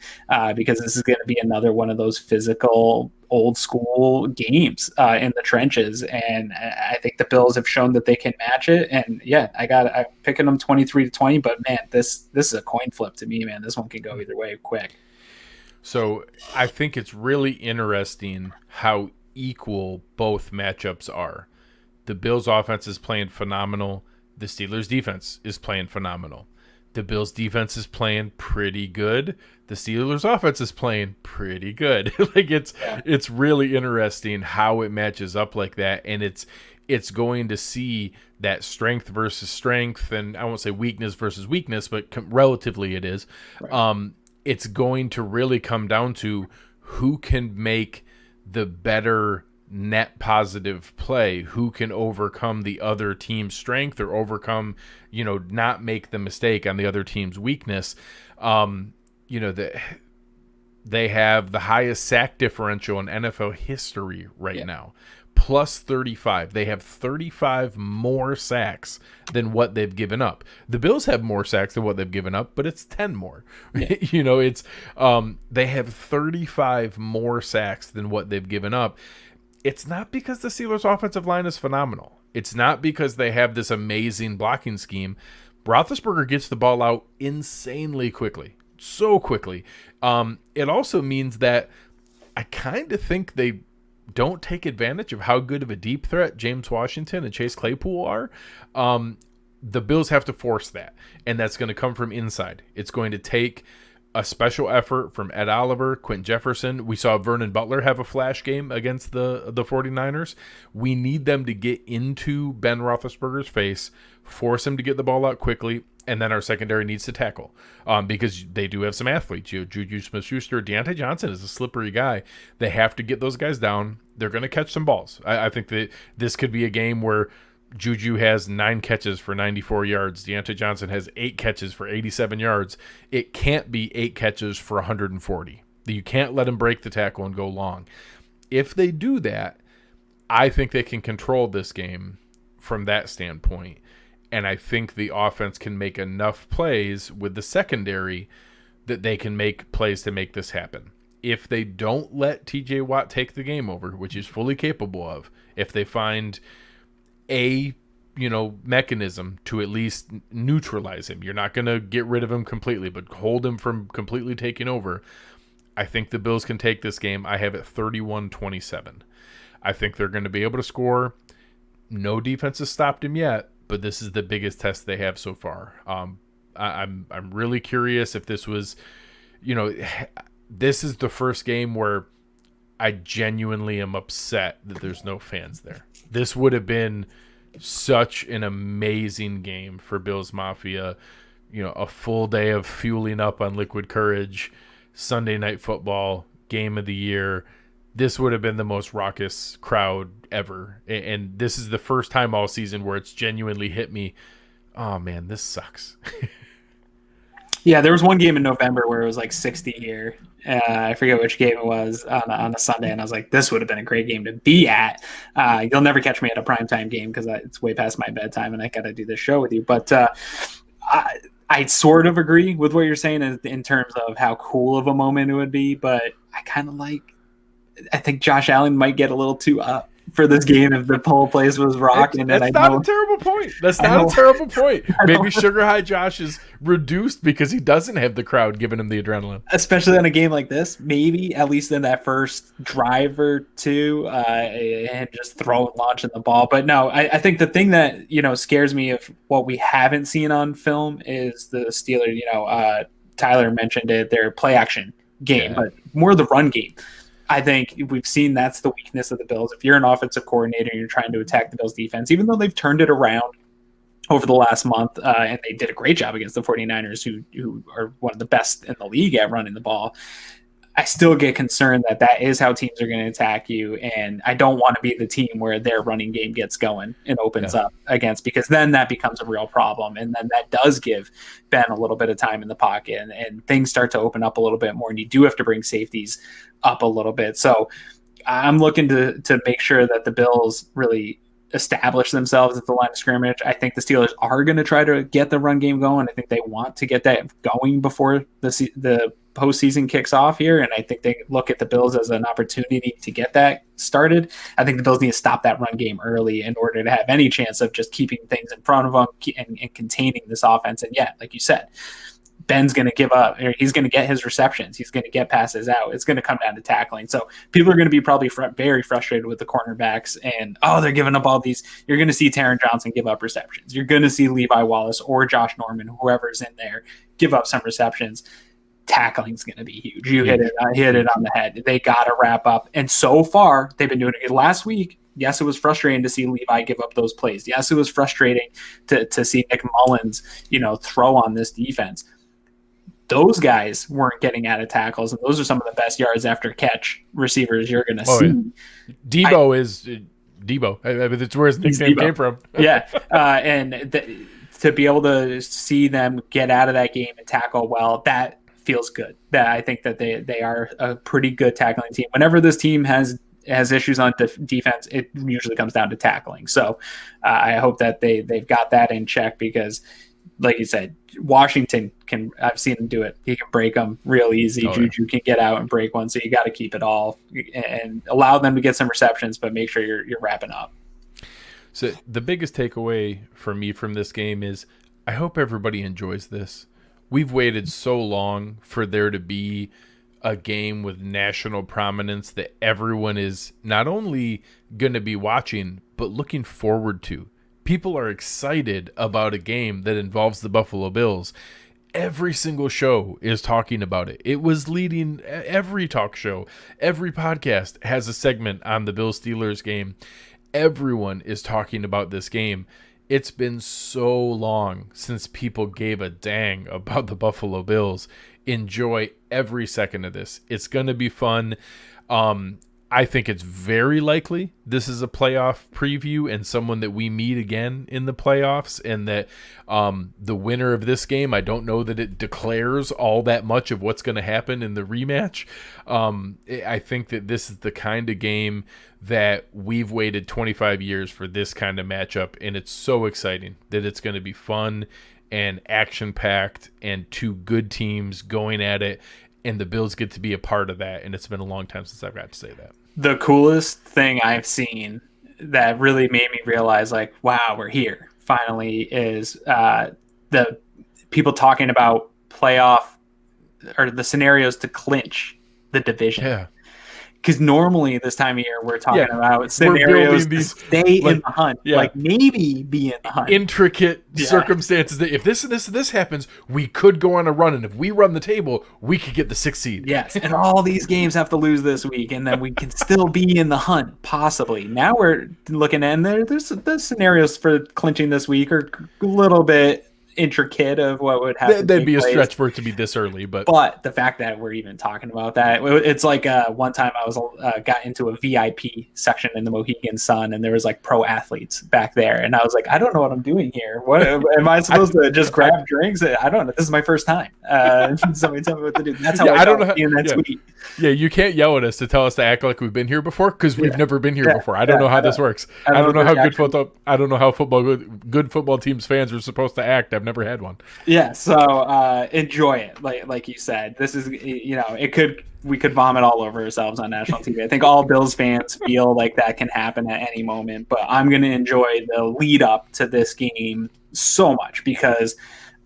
because this is going to be another one of those physical, old school games in the trenches, and I think the Bills have shown that they can match it. And yeah, I'm picking them 23-20, but man, this is a coin flip to me, man. This one can go either way quick. So I think it's really interesting how equal both matchups are. The Bills offense is playing phenomenal. The Steelers defense is playing phenomenal. The Bills defense is playing pretty good. The Steelers offense is playing pretty good. It's really interesting how it matches up like that. And it's going to see that strength versus strength. And I won't say weakness versus weakness, but relatively it is. Right. It's going to really come down to who can make the better net positive play, who can overcome the other team's strength or overcome, not make the mistake on the other team's weakness. They have the highest sack differential in NFL history right now. Plus 35. They have 35 more sacks than what they've given up. The Bills have more sacks than what they've given up, but it's 10 more. Yeah. They have 35 more sacks than what they've given up. It's not because the Steelers' offensive line is phenomenal. It's not because they have this amazing blocking scheme. Roethlisberger gets the ball out insanely quickly, so quickly. It also means that I kind of think they don't take advantage of how good of a deep threat James Washington and Chase Claypool are. The Bills have to force that, and that's going to come from inside. It's going to take a special effort from Ed Oliver, Quentin Jefferson. We saw Vernon Butler have a flash game against the 49ers. We need them to get into Ben Roethlisberger's face, force him to get the ball out quickly, and then our secondary needs to tackle because they do have some athletes. Juju Smith-Schuster, Deontay Johnson is a slippery guy. They have to get those guys down. They're going to catch some balls. I think that this could be a game where Juju has 9 catches for 94 yards. Deontay Johnson has 8 catches for 87 yards. It can't be 8 catches for 140. You can't let him break the tackle and go long. If they do that, I think they can control this game from that standpoint. And I think the offense can make enough plays with the secondary that they can make plays to make this happen. If they don't let TJ Watt take the game over, which he's fully capable of, if they find a mechanism to at least neutralize him, you're not going to get rid of him completely, but hold him from completely taking over, I think the Bills can take this game. I have it 31-27. I think they're going to be able to score. No defense has stopped him yet, but this is the biggest test they have so far. I'm really curious if this was, this is the first game where I genuinely am upset that there's no fans there. This would have been such an amazing game for Bills Mafia. A full day of fueling up on liquid courage, Sunday Night Football, game of the year. This would have been the most raucous crowd ever. And this is the first time all season where it's genuinely hit me. Oh, man, this sucks. Yeah, there was one game in November where it was like 60 here. I forget which game it was on a Sunday, and I was like, this would have been a great game to be at. You'll never catch me at a primetime game because it's way past my bedtime, and I got to do this show with you. But I sort of agree with what you're saying in terms of how cool of a moment it would be, but I think Josh Allen might get a little too up for this game if the whole place was rocking. That's not a terrible point. Maybe Sugar High Josh is reduced because he doesn't have the crowd giving him the adrenaline. Especially in a game like this, maybe at least in that first drive or two, and just launching the ball. But no, I think the thing that scares me of what we haven't seen on film is the Steelers. Tyler mentioned it, their play action game, but more the run game. I think we've seen that's the weakness of the Bills. If you're an offensive coordinator and you're trying to attack the Bills defense, even though they've turned it around over the last month, and they did a great job against the 49ers, who are one of the best in the league at running the ball, I still get concerned that is how teams are going to attack you. And I don't want to be the team where their running game gets going and opens up against, because then that becomes a real problem. And then that does give Ben a little bit of time in the pocket, and things start to open up a little bit more. And you do have to bring safeties up a little bit. So I'm looking to make sure that the Bills really establish themselves at the line of scrimmage. I think the Steelers are going to try to get the run game going. I think they want to get that going before the postseason kicks off here, and I think they look at the Bills as an opportunity to get that started. I think the Bills need to stop that run game early in order to have any chance of just keeping things in front of them and containing this offense. And yeah, like you said, Ben's going to give up, or he's going to get his receptions. He's going to get passes out. It's going to come down to tackling. So people are going to be probably very frustrated with the cornerbacks, and they're giving up all these. You're going to see Taron Johnson give up receptions. You're going to see Levi Wallace or Josh Norman, whoever's in there, give up some receptions. Tackling is going to be huge. You hit it on the head. They got to wrap up. And so far, they've been doing it. Last week, yes, it was frustrating to see Levi give up those plays. Yes, it was frustrating to see Nick Mullins, throw on this defense. Those guys weren't getting out of tackles, and those are some of the best yards after catch receivers you're going to see. Yeah. Debo is Debo. I mean, it's where his nickname came from. Yeah, to be able to see them get out of that game and tackle well, that feels good. That I think that they are a pretty good tackling team. Whenever this team has issues on defense, it usually comes down to tackling. So I hope that they've got that in check, because like you said, Washington I've seen him do it. He can break them real easy. Juju can get out and break one. So you got to keep it all and allow them to get some receptions, but make sure you're wrapping up. So the biggest takeaway for me from this game is I hope everybody enjoys this. We've waited so long for there to be a game with national prominence that everyone is not only going to be watching, but looking forward to. People are excited about a game that involves the Buffalo Bills. Every single show is talking about it. It was leading every talk show. Every podcast has a segment on the Bills-Steelers game. Everyone is talking about this game. It's been so long since people gave a dang about the Buffalo Bills. Enjoy every second of this. It's going to be fun. I think it's very likely this is a playoff preview and someone that we meet again in the playoffs, and that the winner of this game, I don't know that it declares all that much of what's going to happen in the rematch. I think that this is the kind of game that we've waited 25 years for, this kind of matchup, and it's so exciting that it's going to be fun and action-packed and two good teams going at it, and the Bills get to be a part of that, and it's been a long time since I've got to say that. The coolest thing I've seen that really made me realize, like, wow, we're here finally, is the people talking about playoff or the scenarios to clinch the division. Yeah. Because normally this time of year we're talking about scenarios to stay in the hunt, like maybe be in the hunt. Intricate circumstances that if this and this and this happens, we could go on a run, and if we run the table, we could get the 6th seed. Yes, and all these games have to lose this week, and then we can still be in the hunt, possibly. Now we're looking at, and there's the scenarios for clinching this week are a little bit intricate of what would happen. That'd be a stretch for it to be this early, but the fact that we're even talking about that, it's like one time I was got into a VIP section in the Mohegan Sun, and there was like pro athletes back there, and I was like, I don't know what I'm doing here. What am I supposed to just grab drinks? I don't know. This is my first time. Somebody tell me what to do. That's how I don't know how, in that tweet. Yeah, you can't yell at us to tell us to act like we've been here before, because we've never been here before. I don't know how this works. I don't know how good football teams fans are supposed to act. I've never had one. Yeah, so enjoy it. Like you said, this is, we could vomit all over ourselves on national TV. I think all Bills fans feel like that can happen at any moment, but I'm going to enjoy the lead up to this game so much, because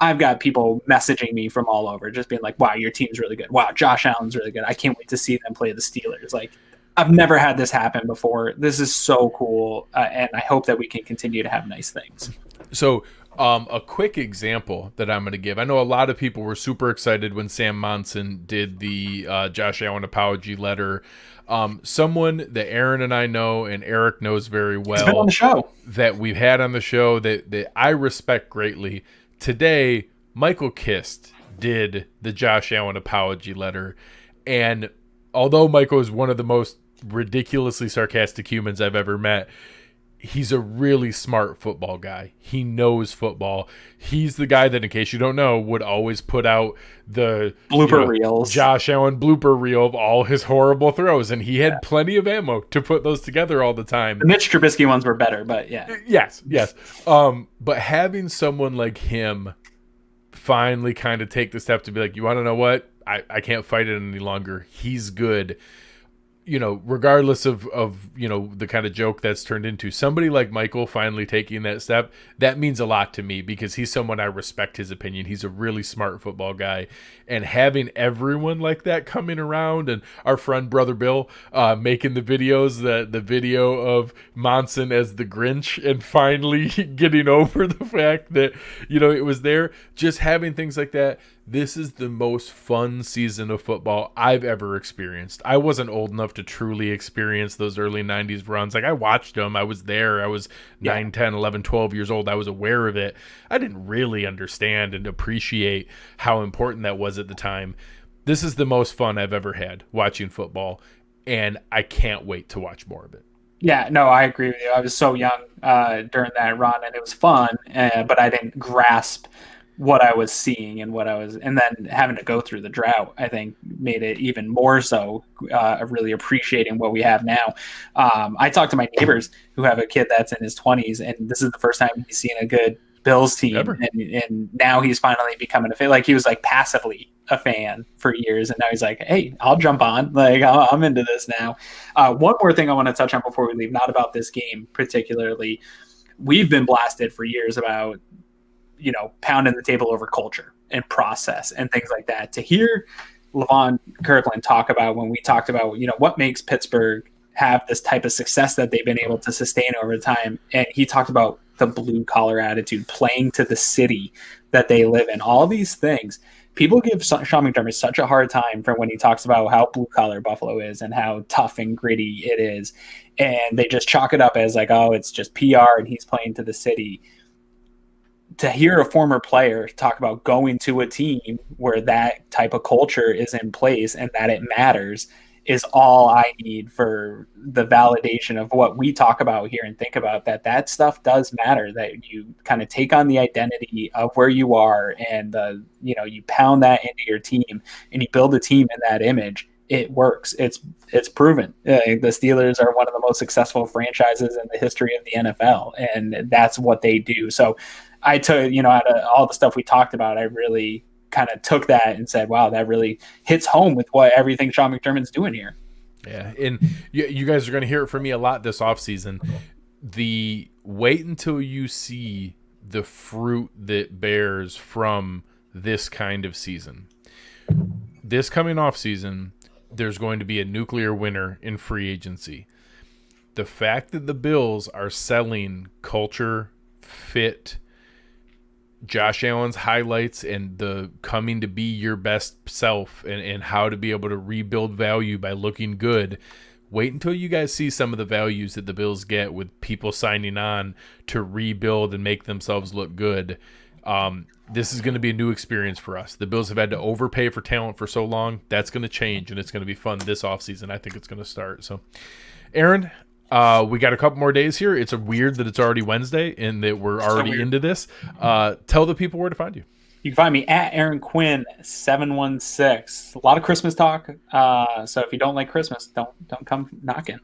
I've got people messaging me from all over, just being like, wow, your team's really good. Wow, Josh Allen's really good. I can't wait to see them play the Steelers. Like, I've never had this happen before. This is so cool, and I hope that we can continue to have nice things. So A quick example that I'm going to give. I know a lot of people were super excited when Sam Monson did the Josh Allen apology letter. Someone that Aaron and I know and Eric knows very well. He's been on the show. That we've had on the show that I respect greatly. Today, Michael Kist did the Josh Allen apology letter. And although Michael is one of the most ridiculously sarcastic humans I've ever met, he's a really smart football guy. He knows football. He's the guy that, in case you don't know, would always put out the blooper reels, Josh Allen blooper reel of all his horrible throws, and he had plenty of ammo to put those together all the time. The Mitch Trubisky ones were better, but yeah. Yes. But having someone like him finally kind of take the step to be like, you want to know what? I can't fight it any longer. He's good. Regardless of the kind of joke that's turned into, somebody like Michael finally taking that step, that means a lot to me because he's someone I respect his opinion. He's a really smart football guy, and having everyone like that coming around, and our friend Brother Bill making the videos, the video of Monson as the Grinch, and finally getting over the fact that it was there. Just having things like that. This is the most fun season of football I've ever experienced. I wasn't old enough to truly experience those early 90s runs. Like, I watched them. I was there. I was 9, 10, 11, 12 years old. I was aware of it. I didn't really understand and appreciate how important that was at the time. This is the most fun I've ever had watching football, and I can't wait to watch more of it. Yeah, no, I agree with you. I was so young during that run, and it was fun, but I didn't grasp what I was seeing and then having to go through the drought, I think made it even more so really appreciating what we have now. I talked to my neighbors who have a kid that's in his 20s, and this is the first time he's seen a good Bills team. And now he's finally becoming a fan. Like, he was like passively a fan for years, and now he's like, hey, I'll jump on. Like, I'm into this now. One more thing I want to touch on before we leave, not about this game particularly. We've been blasted for years about pounding the table over culture and process and things like that. To hear Levon Kirkland talk about, when we talked about, what makes Pittsburgh have this type of success that they've been able to sustain over time. And he talked about the blue collar attitude, playing to the city that they live in, all these things. People give Sean McDermott such a hard time for when he talks about how blue collar Buffalo is and how tough and gritty it is. And they just chalk it up as like, oh, it's just PR and he's playing to the city. To hear a former player talk about going to a team where that type of culture is in place and that it matters is all I need for the validation of what we talk about here and think about, that stuff does matter, that you kind of take on the identity of where you are and, you pound that into your team and you build a team in that image. It works. It's proven. The Steelers are one of the most successful franchises in the history of the NFL, and that's what they do. So I took, out of all the stuff we talked about, I really kind of took that and said, wow, that really hits home with what everything Sean McDermott's doing here. Yeah, and you guys are going to hear it from me a lot this offseason. The wait until you see the fruit that bears from this kind of season. This coming off season, there's going to be a nuclear winner in free agency. The fact that the Bills are selling culture, fit, Josh Allen's highlights, and the coming to be your best self, and how to be able to rebuild value by looking good. Wait until you guys see some of the values that the Bills get with people signing on to rebuild and make themselves look good. This is going to be a new experience for us. The Bills have had to overpay for talent for so long. That's going to change, and it's going to be fun this offseason. I think it's going to start. So, Aaron, we got a couple more days here. It's weird that it's already Wednesday and that we're already into this. Tell the people where to find you. You can find me at Aaron Quinn 716. A lot of Christmas talk. So if you don't like Christmas, don't come knocking.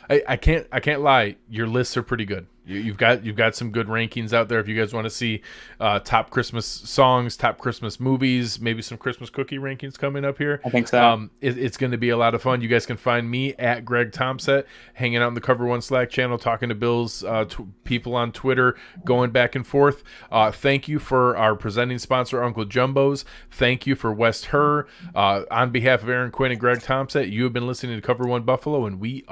I can't lie. Your lists are pretty good. You've got some good rankings out there. If you guys want to see top Christmas songs, top Christmas movies, maybe some Christmas cookie rankings coming up here. I think so. It's going to be a lot of fun. You guys can find me at Greg Tompsett, hanging out in the Cover One Slack channel, talking to Bills people on Twitter, going back and forth. Thank you for our presenting sponsor, Uncle Jumbo's. Thank you for West Her. On behalf of Aaron Quinn and Greg Tompsett, you have been listening to Cover One Buffalo, and we